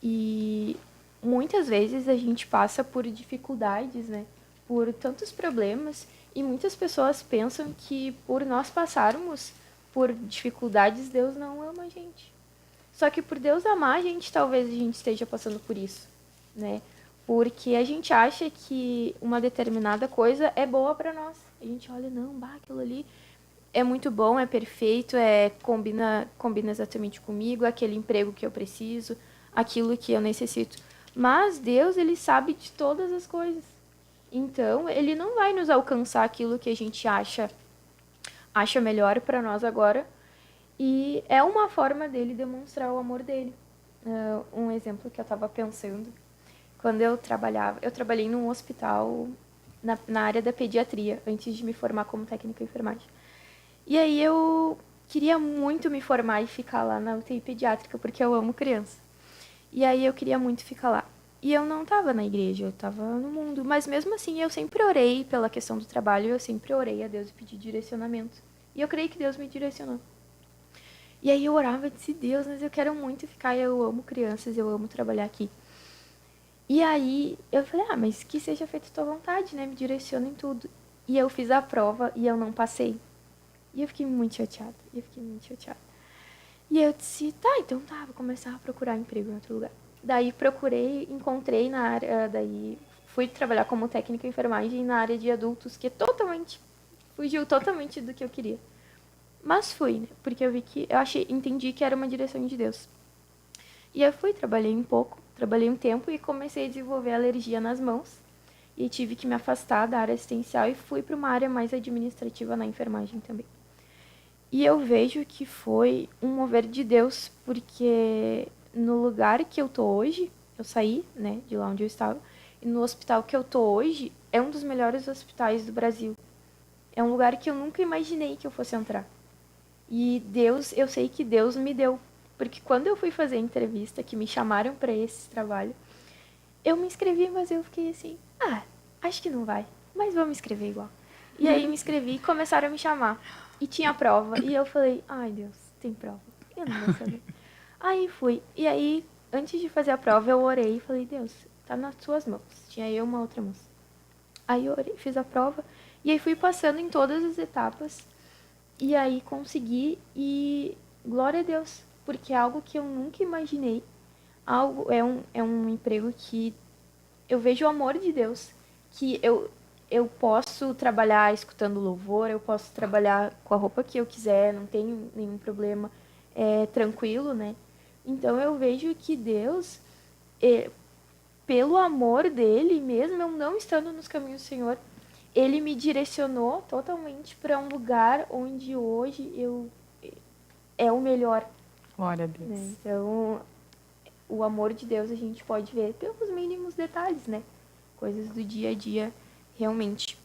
E muitas vezes a gente passa por dificuldades, né? Por tantos problemas, e muitas pessoas pensam que por nós passarmos por dificuldades, Deus não ama a gente. Só que por Deus amar a gente, talvez a gente esteja passando por isso, né? Porque a gente acha que uma determinada coisa é boa para nós. A gente olha, não, aquilo ali é muito bom, é perfeito, combina exatamente comigo, aquele emprego que eu preciso, aquilo que eu necessito. Mas Deus, ele sabe de todas as coisas. Então, ele não vai nos alcançar aquilo que a gente acha melhor para nós agora. E é uma forma dele demonstrar o amor dele. Um exemplo que eu estava pensando, quando eu trabalhei num hospital na área da pediatria, antes de me formar como técnica em enfermagem. E aí eu queria muito me formar e ficar lá na UTI pediátrica, porque eu amo criança. E aí eu queria muito ficar lá. E eu não estava na igreja, eu estava no mundo. Mas mesmo assim, eu sempre orei pela questão do trabalho, eu sempre orei a Deus e pedi direcionamento. E eu creio que Deus me direcionou. E aí eu orava e disse, Deus, mas eu quero muito ficar, eu amo crianças, eu amo trabalhar aqui. E aí eu falei, mas que seja feita a tua vontade, né? Me direciona em tudo. E eu fiz a prova e eu não passei. E eu fiquei muito chateada, E eu disse, então vou começar a procurar emprego em outro lugar. Daí encontrei na área, daí fui trabalhar como técnica em enfermagem na área de adultos, que fugiu totalmente do que eu queria. Mas fui, né? Porque eu vi que, entendi que era uma direção de Deus. E eu trabalhei um tempo e comecei a desenvolver alergia nas mãos. E tive que me afastar da área assistencial e fui para uma área mais administrativa na enfermagem também. E eu vejo que foi um mover de Deus, porque no lugar que eu tô hoje, eu saí, né, de lá onde eu estava, e no hospital que eu tô hoje é um dos melhores hospitais do Brasil. É um lugar que eu nunca imaginei que eu fosse entrar. E eu sei que Deus me deu, porque quando eu fui fazer a entrevista, que me chamaram para esse trabalho, eu me inscrevi, mas eu fiquei assim, acho que não vai, mas vou me inscrever igual. E aí me inscrevi e começaram a me chamar. E tinha prova. E eu falei, Deus, tem prova. Eu não vou saber. Aí fui. E aí, antes de fazer a prova, eu orei e falei, Deus, tá nas suas mãos. Tinha eu e uma outra moça. Aí eu orei, fiz a prova. E aí fui passando em todas as etapas. E aí consegui. E glória a Deus. Porque é algo que eu nunca imaginei. É um emprego que eu vejo o amor de Deus. Que eu posso trabalhar escutando louvor, eu posso trabalhar com a roupa que eu quiser, não tenho nenhum problema, é tranquilo, né? Então eu vejo que Deus, pelo amor dele, mesmo eu não estando nos caminhos do Senhor, ele me direcionou totalmente para um lugar onde hoje é o melhor, Glória a Deus. né? Então, o amor de Deus a gente pode ver pelos mínimos detalhes, né? Coisas do dia a dia, realmente.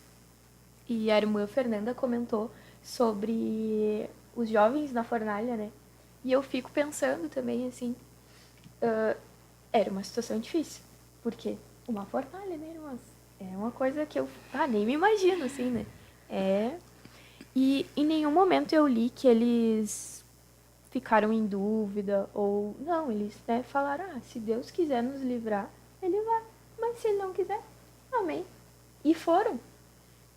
E a irmã Fernanda comentou sobre os jovens na fornalha, né? E eu fico pensando também, assim, era uma situação difícil. Porque uma fornalha, né, irmãs? É uma coisa que eu nem me imagino, assim, né? E em nenhum momento eu li que eles ficaram em dúvida ou... Não, eles, né, falaram, se Deus quiser nos livrar, Ele vai. Mas se Ele não quiser, amém. E foram.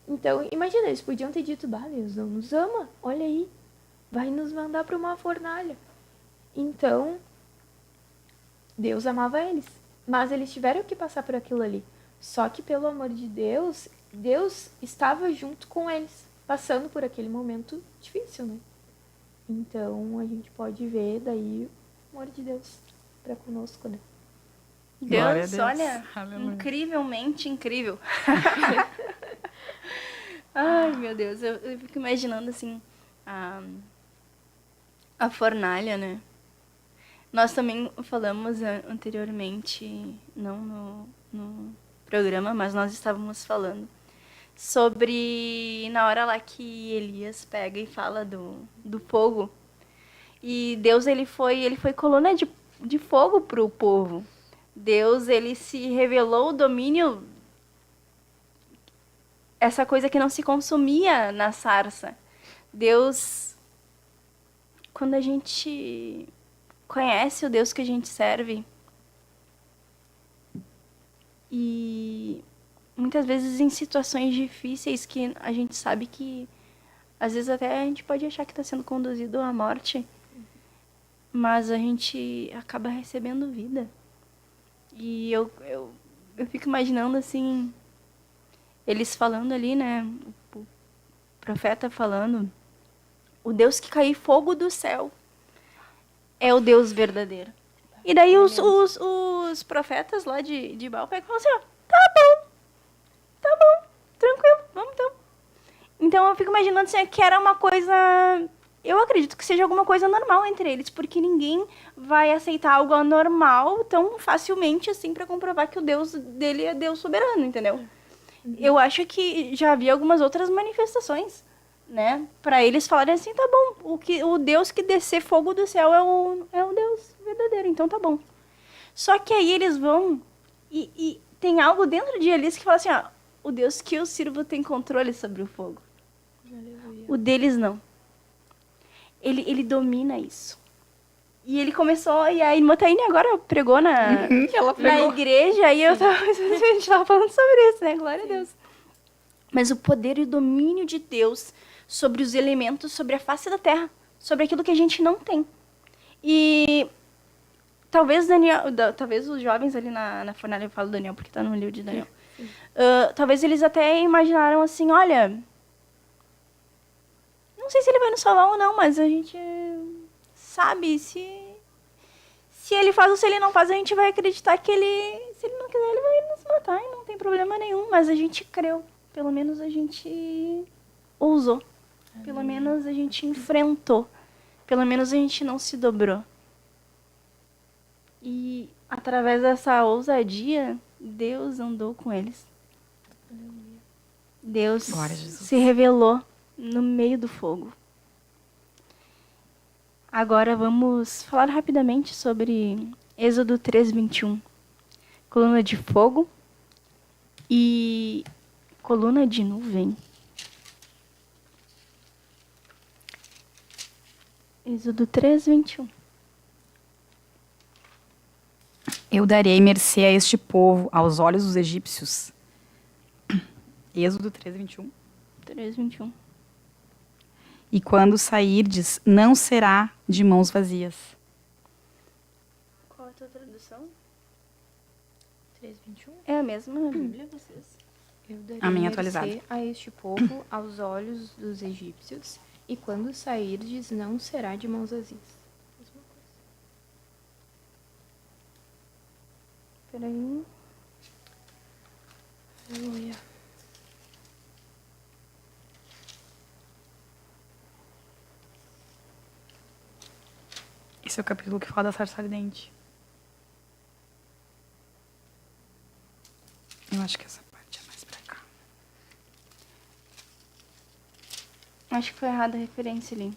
Então, imagina, eles podiam ter dito, Deus não nos ama, olha aí, vai nos mandar para uma fornalha. Então, Deus amava eles, mas eles tiveram que passar por aquilo ali. Só que pelo amor de Deus, Deus estava junto com eles, passando por aquele momento difícil, né? Então, a gente pode ver daí o amor de Deus para conosco, né? Glória a Deus, Deus. olha, Aleluia. incrivelmente incrível. Ai, meu Deus, eu fico imaginando, assim, a fornalha, né? Nós também falamos anteriormente, não no programa, mas nós estávamos falando sobre na hora lá que Elias pega e fala do fogo. E Deus, ele foi coluna de fogo para o povo. Deus, ele se revelou o domínio, essa coisa que não se consumia na sarça. Deus, quando a gente conhece o Deus que a gente serve, e muitas vezes em situações difíceis que a gente sabe que às vezes até a gente pode achar que está sendo conduzido à morte, mas a gente acaba recebendo vida. E eu fico imaginando, assim, eles falando ali, né, o profeta falando, o Deus que caiu fogo do céu é o Deus verdadeiro. E daí os profetas lá de Baal pegam e falam assim, tá bom, tranquilo, vamos então. Então eu fico imaginando assim, que era uma coisa, eu acredito que seja alguma coisa normal entre eles, porque ninguém vai aceitar algo anormal tão facilmente assim para comprovar que o Deus dele é Deus soberano, entendeu? Eu acho que já havia algumas outras manifestações, né? Para eles falarem assim, tá bom, o Deus que descer fogo do céu é o Deus verdadeiro, então tá bom. Só que aí eles vão e tem algo dentro de eles que fala assim, o Deus que eu sirvo tem controle sobre o fogo. Aleluia. O deles não. Ele domina isso. E ele começou, e a irmã Taine agora pregou na igreja, e a gente tava falando sobre isso, né? Glória a Deus. Mas o poder e o domínio de Deus sobre os elementos, sobre a face da terra, sobre aquilo que a gente não tem. E talvez talvez os jovens ali na fornalha, eu falo Daniel porque tá no livro de Daniel, talvez eles até imaginaram assim, olha, não sei se ele vai nos salvar ou não, mas a gente sabe, se ele faz ou se ele não faz, a gente vai acreditar que se ele não quiser, ele vai nos matar e não tem problema nenhum, mas a gente creu, pelo menos a gente ousou, pelo menos a gente enfrentou, pelo menos a gente não se dobrou. E através dessa ousadia, Deus andou com eles. Deus se revelou no meio do fogo. Agora vamos falar rapidamente sobre Êxodo 3:21. Coluna de fogo e coluna de nuvem. Êxodo 3:21. Eu darei mercê a este povo, aos olhos dos egípcios. Êxodo 3:21. 3:21. E quando sairdes, não será de mãos vazias. Qual é a tua tradução? 3:21. É a mesma Bíblia, vocês? Eu darei A minha mercê atualizada. a este povo aos olhos dos egípcios, e quando sairdes, não será de mãos vazias. Mesma coisa. Peraí. Aleluia. Esse é o capítulo que fala da sarça ardente. Eu acho que essa parte é mais pra cá. Acho que foi errada a referência ali.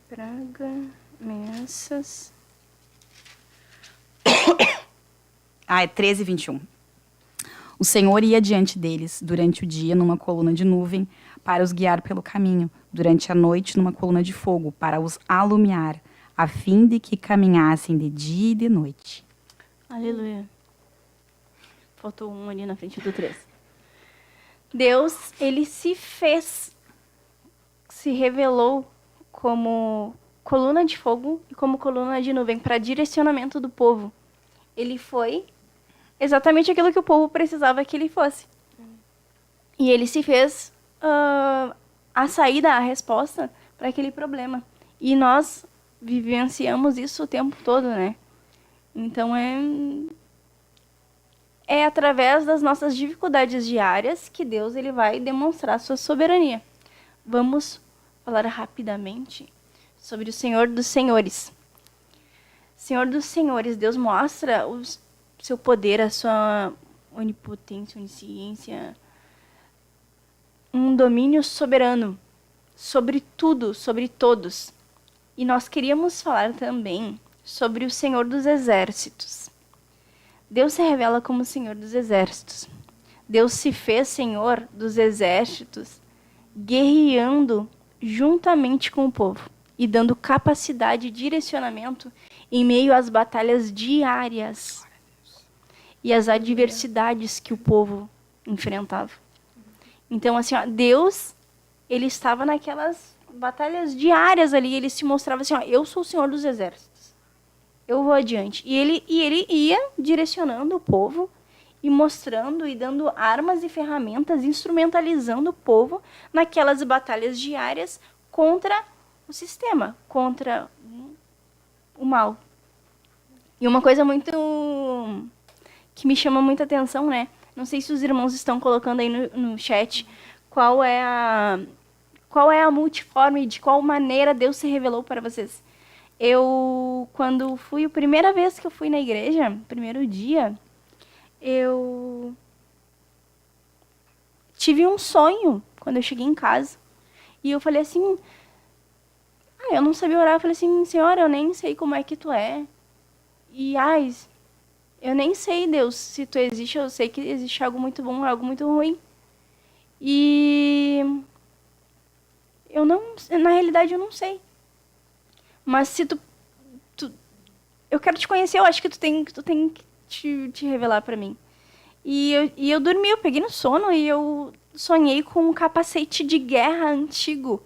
Praga, ameaças. Ah, é 13 e 21. O Senhor ia diante deles durante o dia numa coluna de nuvem para os guiar pelo caminho, durante a noite numa coluna de fogo para os alumiar, a fim de que caminhassem de dia e de noite. Aleluia. Faltou um ali na frente do 3. Deus, ele se revelou como coluna de fogo e como coluna de nuvem para direcionamento do povo. Ele foi exatamente aquilo que o povo precisava que ele fosse. E ele se fez a saída, a resposta para aquele problema. E nós vivenciamos isso o tempo todo, né? Então é através das nossas dificuldades diárias que Deus ele vai demonstrar sua soberania. Vamos falar rapidamente sobre o Senhor dos Senhores. Senhor dos Senhores, Deus mostra o seu poder, a sua onipotência, onisciência, um domínio soberano sobre tudo, sobre todos. E nós queríamos falar também sobre o Senhor dos Exércitos. Deus se revela como Senhor dos Exércitos. Deus se fez Senhor dos Exércitos, guerreando juntamente com o povo e dando capacidade e direcionamento em meio às batalhas diárias e às adversidades que o povo enfrentava. Então, assim, ó, Deus, ele estava naquelas batalhas diárias ali, ele se mostrava assim, ó, eu sou o Senhor dos Exércitos, eu vou adiante. E ele ia direcionando o povo e mostrando e dando armas e ferramentas, instrumentalizando o povo naquelas batalhas diárias contra o sistema, contra o mal. E uma coisa muito que me chama muita atenção, né? Não sei se os irmãos estão colocando aí no chat qual é a multiforme, de qual maneira Deus se revelou para vocês. Quando fui, a primeira vez que eu fui na igreja, primeiro dia, eu tive um sonho quando eu cheguei em casa. E eu falei assim, eu não sabia orar. Eu falei assim, Senhor, eu nem sei como é que tu é. E, eu nem sei, Deus, se tu existe, eu sei que existe algo muito bom, algo muito ruim. E na realidade eu não sei. Mas se eu quero te conhecer, eu acho que tu tem que te revelar pra mim. E eu dormi, eu peguei no sono e eu sonhei com um capacete de guerra antigo.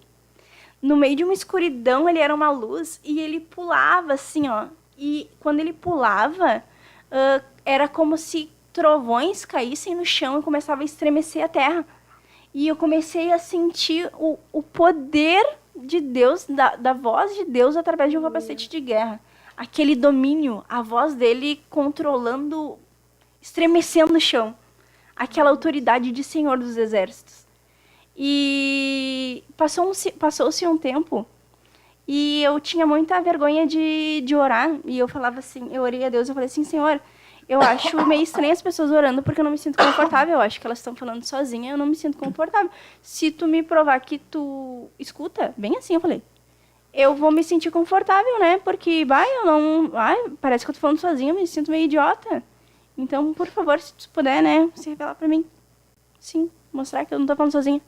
No meio de uma escuridão, ele era uma luz e ele pulava assim, ó. E quando ele pulava, era como se trovões caíssem no chão e começava a estremecer a terra. E eu comecei a sentir o poder de Deus, da voz de Deus através de um capacete de guerra. Aquele domínio, a voz dele controlando, estremecendo o chão. Aquela autoridade de Senhor dos Exércitos. E passou-se um tempo e eu tinha muita vergonha de orar. E eu falava assim, eu orei a Deus, eu falei assim, Senhor, eu acho meio estranho as pessoas orando porque eu não me sinto confortável. Eu acho que elas estão falando sozinhas, eu não me sinto confortável. Se tu me provar que tu escuta, bem assim eu falei, eu vou me sentir confortável, né? Porque, parece que eu tô falando sozinha, eu me sinto meio idiota. Então, por favor, se tu puder, né, se revelar pra mim. Sim, mostrar que eu não tô falando sozinha.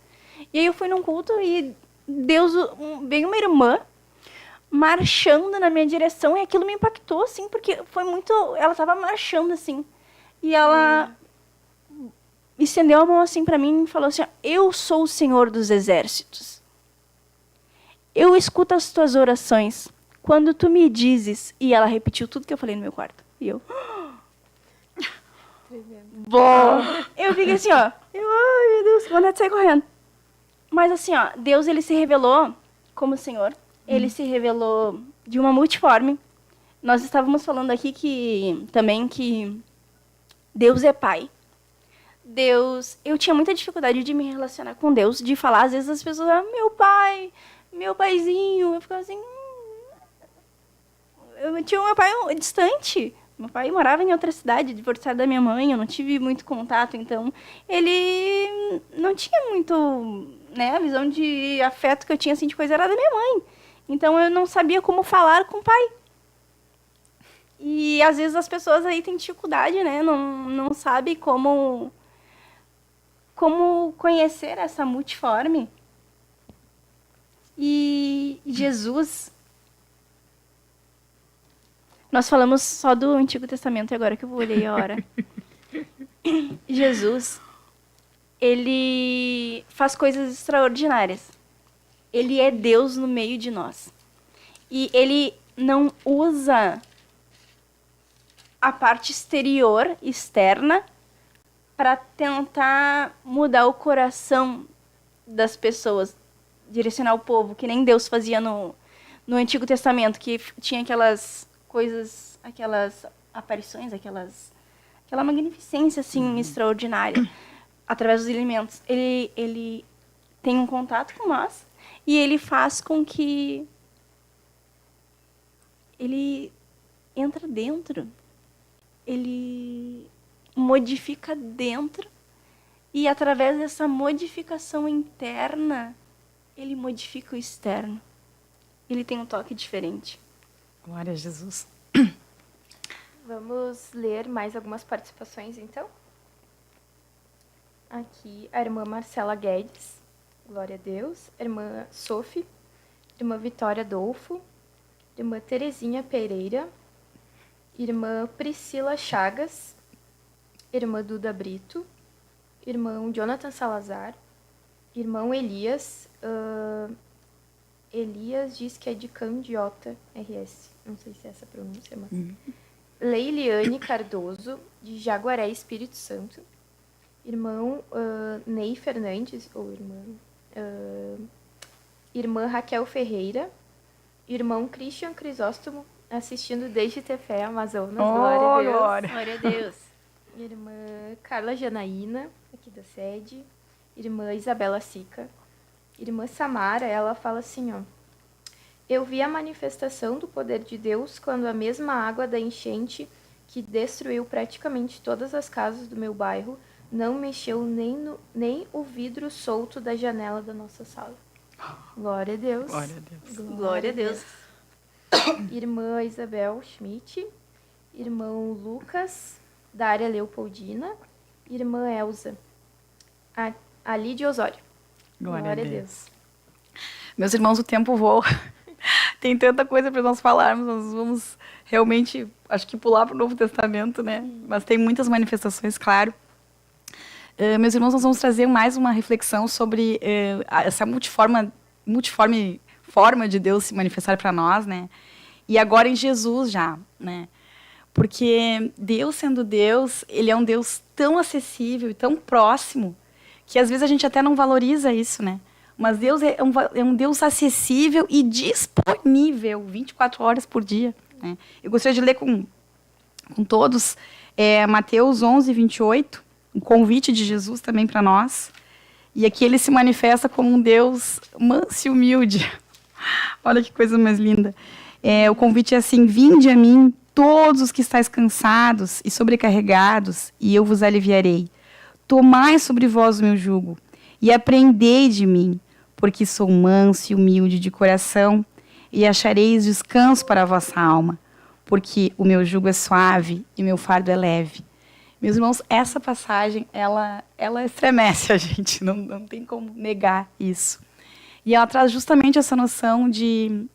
E aí eu fui num culto e veio uma irmã marchando na minha direção e aquilo me impactou, assim, porque foi muito... Ela tava marchando, assim, e ela estendeu a mão, assim, pra mim e falou assim, eu sou o Senhor dos Exércitos. Eu escuto as tuas orações. Quando tu me dizes... E ela repetiu tudo que eu falei no meu quarto. E eu... Bom, eu fiquei assim, ó. Ai, meu Deus, vontade de sair correndo. Mas assim, ó, Deus, ele se revelou como Senhor. Ele se revelou de uma multiforme. Nós estávamos falando aqui que Deus é Pai. Deus, eu tinha muita dificuldade de me relacionar com Deus, de falar, às vezes as pessoas, meu pai, meu paizinho, eu ficava assim, eu tinha um meu pai distante, meu pai morava em outra cidade, divorciado da minha mãe, eu não tive muito contato, então ele não tinha muito, né, a visão de afeto que eu tinha, assim, de coisa era da minha mãe, então eu não sabia como falar com o pai. E às vezes as pessoas aí têm dificuldade, né, não sabem como conhecer essa multiforme. E Jesus, nós falamos só do Antigo Testamento agora que eu olhei a hora. Jesus, ele faz coisas extraordinárias. Ele é Deus no meio de nós. E ele não usa a parte exterior, externa, para tentar mudar o coração das pessoas, direcionar o povo, que nem Deus fazia no Antigo Testamento, que tinha aquelas coisas, aquelas aparições, aquela magnificência assim extraordinária através dos elementos. Ele tem um contato com nós e ele faz com que ele entra dentro, ele modifica dentro e através dessa modificação interna ele modifica o externo. Ele tem um toque diferente. Glória a Jesus. Vamos ler mais algumas participações, então? Aqui, a irmã Marcela Guedes, glória a Deus. A irmã Sophie, irmã Vitória Adolfo, irmã Terezinha Pereira, irmã Priscila Chagas, irmã Duda Brito, irmão Jonathan Salazar, irmão Elias. Elias diz que é de Candiota, RS. Não sei se é essa a pronúncia, mas... Leiliane Cardoso, de Jaguaré, Espírito Santo. Irmão Ney Fernandes, ou irmã Raquel Ferreira. Irmão Christian Crisóstomo, assistindo desde Tefé, Amazonas. Glória a Deus. Glória a Deus. Irmã Carla Janaína, aqui da sede. Irmã Isabela Sica. Irmã Samara, ela fala assim, ó. Eu vi a manifestação do poder de Deus quando a mesma água da enchente que destruiu praticamente todas as casas do meu bairro não mexeu nem o vidro solto da janela da nossa sala. Glória a Deus. Glória a Deus. Glória a Deus. Irmã Isabel Schmidt. Irmão Lucas, da área Leopoldina. Irmã Elza. A Lídia Osório. Glória a Deus. Meus irmãos, o tempo voa. Tem tanta coisa para nós falarmos. Nós vamos realmente, acho que pular para o Novo Testamento, né? Mas tem muitas manifestações, claro. Meus irmãos, nós vamos trazer mais uma reflexão sobre essa multiforme forma de Deus se manifestar para nós, né? E agora em Jesus já, né? Porque Deus sendo Deus, Ele é um Deus tão acessível e tão próximo que às vezes a gente até não valoriza isso, né? Mas Deus é um Deus acessível e disponível 24 horas por dia, né? Eu gostaria de ler com todos Mateus 11, 28, um convite de Jesus também para nós. E aqui ele se manifesta como um Deus manso e humilde. Olha que coisa mais linda. O convite é assim: vinde a mim todos os que estáis cansados e sobrecarregados, e eu vos aliviarei. Tomai sobre vós o meu jugo e aprendei de mim, porque sou manso e humilde de coração, e achareis descanso para a vossa alma, porque o meu jugo é suave e o meu fardo é leve. Meus irmãos, essa passagem, ela estremece a gente, não tem como negar isso. E ela traz justamente essa noção de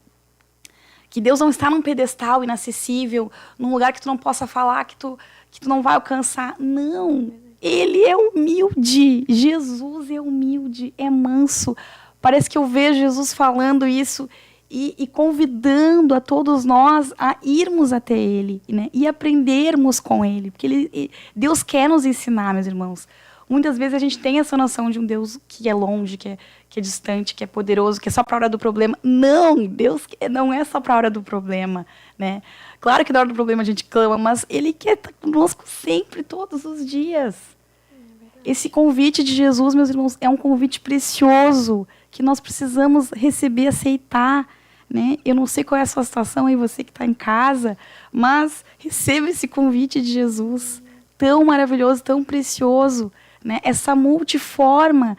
que Deus não está num pedestal inacessível, num lugar que tu não possa falar, que tu não vai alcançar. Não, Ele é humilde, Jesus é humilde, é manso. Parece que eu vejo Jesus falando isso e convidando a todos nós a irmos até Ele, né? E aprendermos com Ele. Porque Deus quer nos ensinar, meus irmãos. Muitas vezes a gente tem essa noção de um Deus que é longe, que é distante, que é poderoso, que é só para a hora do problema. Não, Deus não é só para a hora do problema, né? Claro que na hora do problema a gente clama, mas Ele quer estar conosco sempre, todos os dias. Esse convite de Jesus, meus irmãos, é um convite precioso que nós precisamos receber, aceitar, né? Eu não sei qual é a sua situação aí, você que está em casa, mas receba esse convite de Jesus, tão maravilhoso, tão precioso, né? Essa multiforma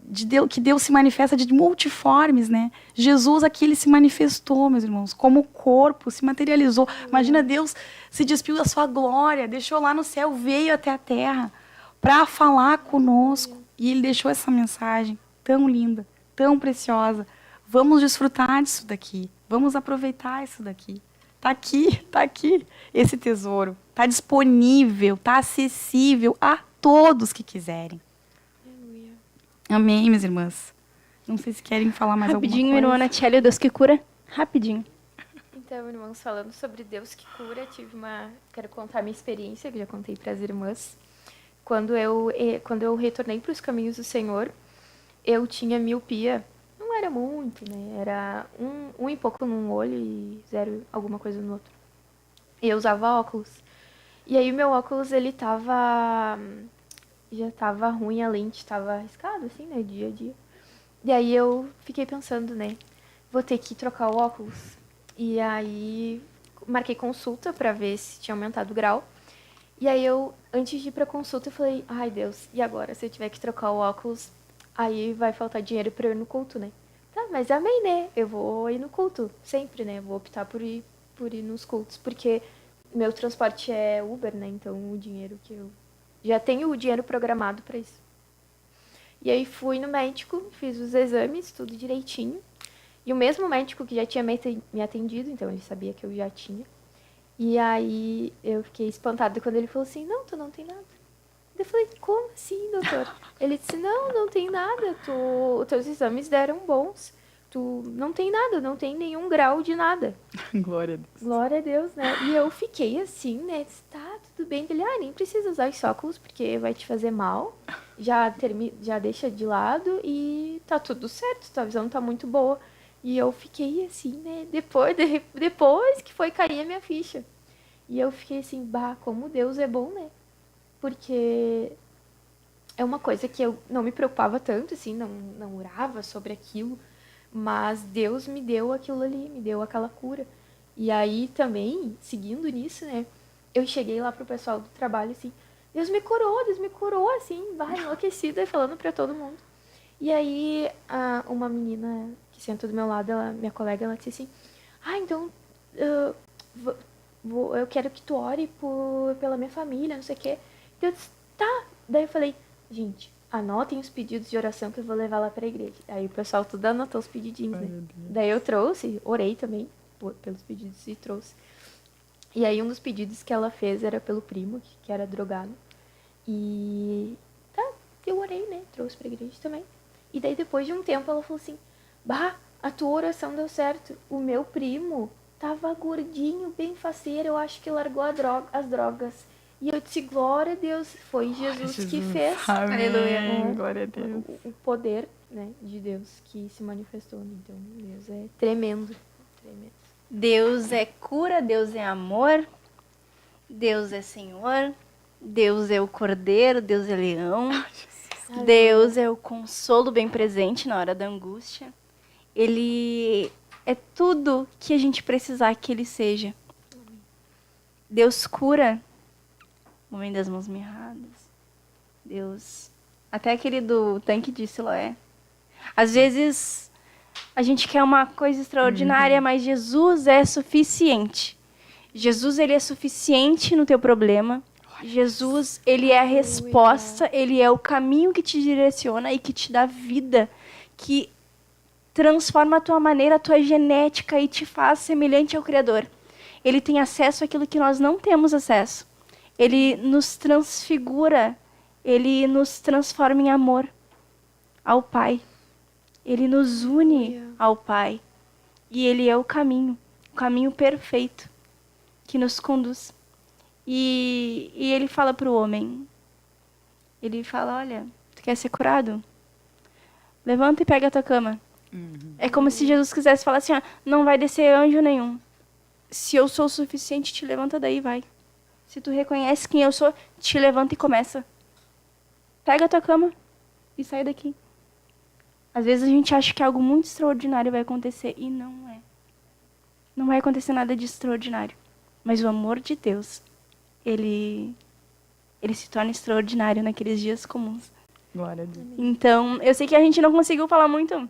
de Deus, que Deus se manifesta de multiformes, né? Jesus aqui, ele se manifestou, meus irmãos, como corpo, se materializou. Imagina, Deus se despiu da sua glória, deixou lá no céu, veio até a terra para falar conosco. E ele deixou essa mensagem tão linda, tão preciosa. Vamos desfrutar disso daqui. Vamos aproveitar isso daqui. Tá aqui esse tesouro. Tá disponível, tá acessível a todos que quiserem. Amém, minhas irmãs. Não sei se querem falar mais alguma coisa. Rapidinho, irmã Natiele, o Deus que cura. Rapidinho. Então, irmãos, falando sobre Deus que cura, quero contar minha experiência, que já contei para as irmãs. Quando eu retornei para os caminhos do Senhor, eu tinha miopia. Não era muito, né? Era um e pouco num olho e 0 alguma coisa no outro. E eu usava óculos. E aí o meu óculos, ele já tava ruim, a lente tava arriscada, assim, né, dia a dia. E aí eu fiquei pensando, né, vou ter que trocar o óculos. E aí marquei consulta pra ver se tinha aumentado o grau. E aí antes de ir pra consulta, eu falei, ai Deus, e agora? Se eu tiver que trocar o óculos, aí vai faltar dinheiro pra eu ir no culto, né? Tá, mas amém, né? Eu vou ir no culto, sempre, né? Vou optar por ir nos cultos, porque meu transporte é Uber, né? Então o dinheiro que eu... Já tenho o dinheiro programado para isso. E aí fui no médico, fiz os exames, tudo direitinho. E o mesmo médico que já tinha me atendido, então ele sabia que eu já tinha. E aí eu fiquei espantada quando ele falou assim, não, tu não tem nada. Eu falei, como assim, doutor? Ele disse, não tem nada, os teus exames deram bons. Tu não tem nada, não tem nenhum grau de nada. Glória a Deus. Glória a Deus, né? E eu fiquei assim, né? Tá, tudo bem. Ele, nem precisa usar os óculos porque vai te fazer mal. Já deixa de lado e tá tudo certo, tua visão tá muito boa. E eu fiquei assim, né? Depois que foi cair a minha ficha. E eu fiquei assim, como Deus é bom, né? Porque é uma coisa que eu não me preocupava tanto, assim, não orava sobre aquilo. Mas Deus me deu aquilo ali, me deu aquela cura. E aí também, seguindo nisso, né? Eu cheguei lá pro pessoal do trabalho, assim, Deus me curou, assim, enlouquecida, falando pra todo mundo. E aí, uma menina que sentou do meu lado, minha colega, ela disse assim, então, eu quero que tu ore pela minha família, não sei o quê. Eu disse, tá. Daí eu falei, gente, anotem os pedidos de oração que eu vou levar lá pra igreja. Aí o pessoal tudo anotou os pedidinhos, né? Daí eu trouxe, orei também pelos pedidos e trouxe. E aí um dos pedidos que ela fez era pelo primo, que era drogado. E eu orei, né? Trouxe pra igreja também. E daí depois de um tempo ela falou assim, a tua oração deu certo. O meu primo tava gordinho, bem faceiro, eu acho que largou as drogas. E eu disse, glória a Deus, foi Jesus que fez. Amém. Aleluia. Glória a Deus. O poder, né, de Deus que se manifestou. Então, Deus é tremendo. Deus é cura, Deus é amor, Deus é Senhor, Deus é o Cordeiro, Deus é leão, Deus é o consolo bem presente na hora da angústia. Ele é tudo que a gente precisar que Ele seja. Deus cura o homem das mãos mirradas. Deus... Até aquele do tanque de Siloé. Às vezes, a gente quer uma coisa extraordinária, mas Jesus é suficiente. Jesus, Ele é suficiente no teu problema. Jesus, Ele é a resposta. Ele é o caminho que te direciona e que te dá vida. Que transforma a tua maneira, a tua genética e te faz semelhante ao Criador. Ele tem acesso àquilo que nós não temos acesso. Ele nos transfigura, Ele nos transforma em amor ao Pai. Ele nos une ao Pai. E Ele é o caminho perfeito que nos conduz. E Ele fala para o homem, Ele fala, olha, tu quer ser curado? Levanta e pega a tua cama. É como se Jesus quisesse falar assim, não vai descer anjo nenhum. Se eu sou o suficiente, te levanta daí, vai. Se tu reconhece quem eu sou, te levanta e começa. Pega a tua cama e sai daqui. Às vezes a gente acha que algo muito extraordinário vai acontecer e não é. Não vai acontecer nada de extraordinário. Mas o amor de Deus, ele se torna extraordinário naqueles dias comuns. Glória a Deus. Então, eu sei que a gente não conseguiu falar muito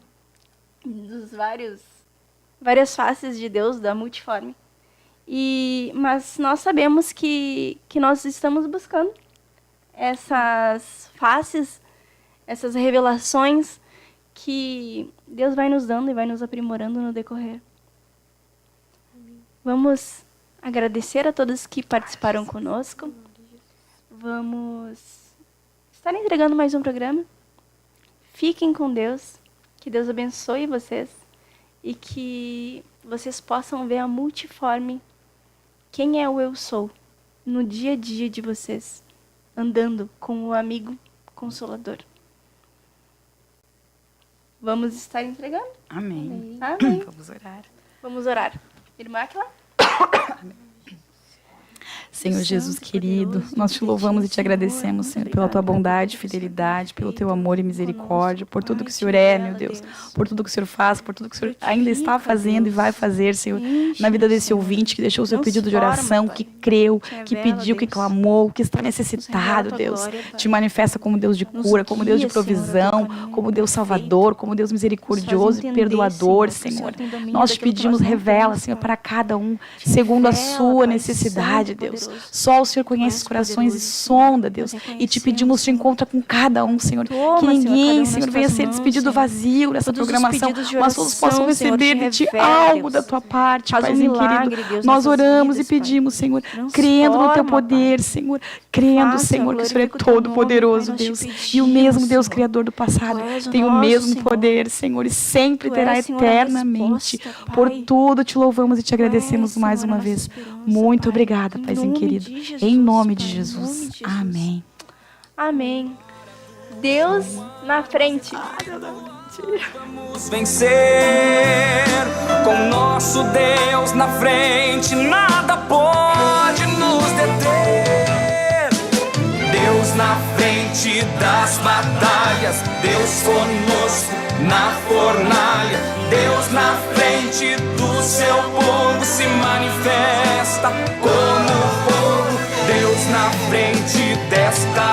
dos várias faces de Deus, da multiforme. Mas nós sabemos que nós estamos buscando essas faces, essas revelações que Deus vai nos dando e vai nos aprimorando no decorrer. Vamos agradecer a todos que participaram conosco. Vamos estar entregando mais um programa. Fiquem com Deus. Que Deus abençoe vocês. E que vocês possam ver a multiforme. Quem é o eu sou no dia a dia de vocês. Andando com o amigo consolador. Vamos estar entregando? Amém. Amém. Vamos orar. Vamos orar. Irmã Aquila? Senhor Jesus querido, nós te louvamos e te agradecemos, Senhor, pela tua bondade, fidelidade, pelo teu amor e misericórdia, por tudo que o Senhor é, meu Deus, por tudo que o Senhor faz, por tudo que o Senhor ainda está fazendo e vai fazer, Senhor, na vida desse ouvinte que deixou o seu pedido de oração, que creu, que pediu, que clamou, que está necessitado, Deus. Te manifesta como Deus de cura, como Deus de provisão, como Deus salvador, como Deus misericordioso e perdoador, Senhor. Nós te pedimos, revela, Senhor, para cada um, segundo a sua necessidade, Deus. Só o Senhor conhece os corações e sonda, Deus. E te pedimos, te encontra com cada um, Senhor. Que ninguém, Senhor, venha ser despedido vazio nessa programação, mas todos possam receber de ti algo da tua parte, Paizinho querido. Nós oramos e pedimos, Senhor, crendo no teu poder, Senhor. Crendo, Senhor, que o Senhor é todo poderoso, Deus. E o mesmo Deus Criador do passado tem o mesmo poder, Senhor, e sempre terá eternamente. Por tudo te louvamos e te agradecemos mais uma vez. Muito obrigada, Paizinho querido. Em nome de Jesus. Amém. Amém. Deus na frente. Vamos vencer com nosso Deus na frente, nada pode nos deter. Deus na frente das batalhas, Deus conosco na fornalha. Deus na frente do seu povo se manifesta como fogo. Deus na frente desta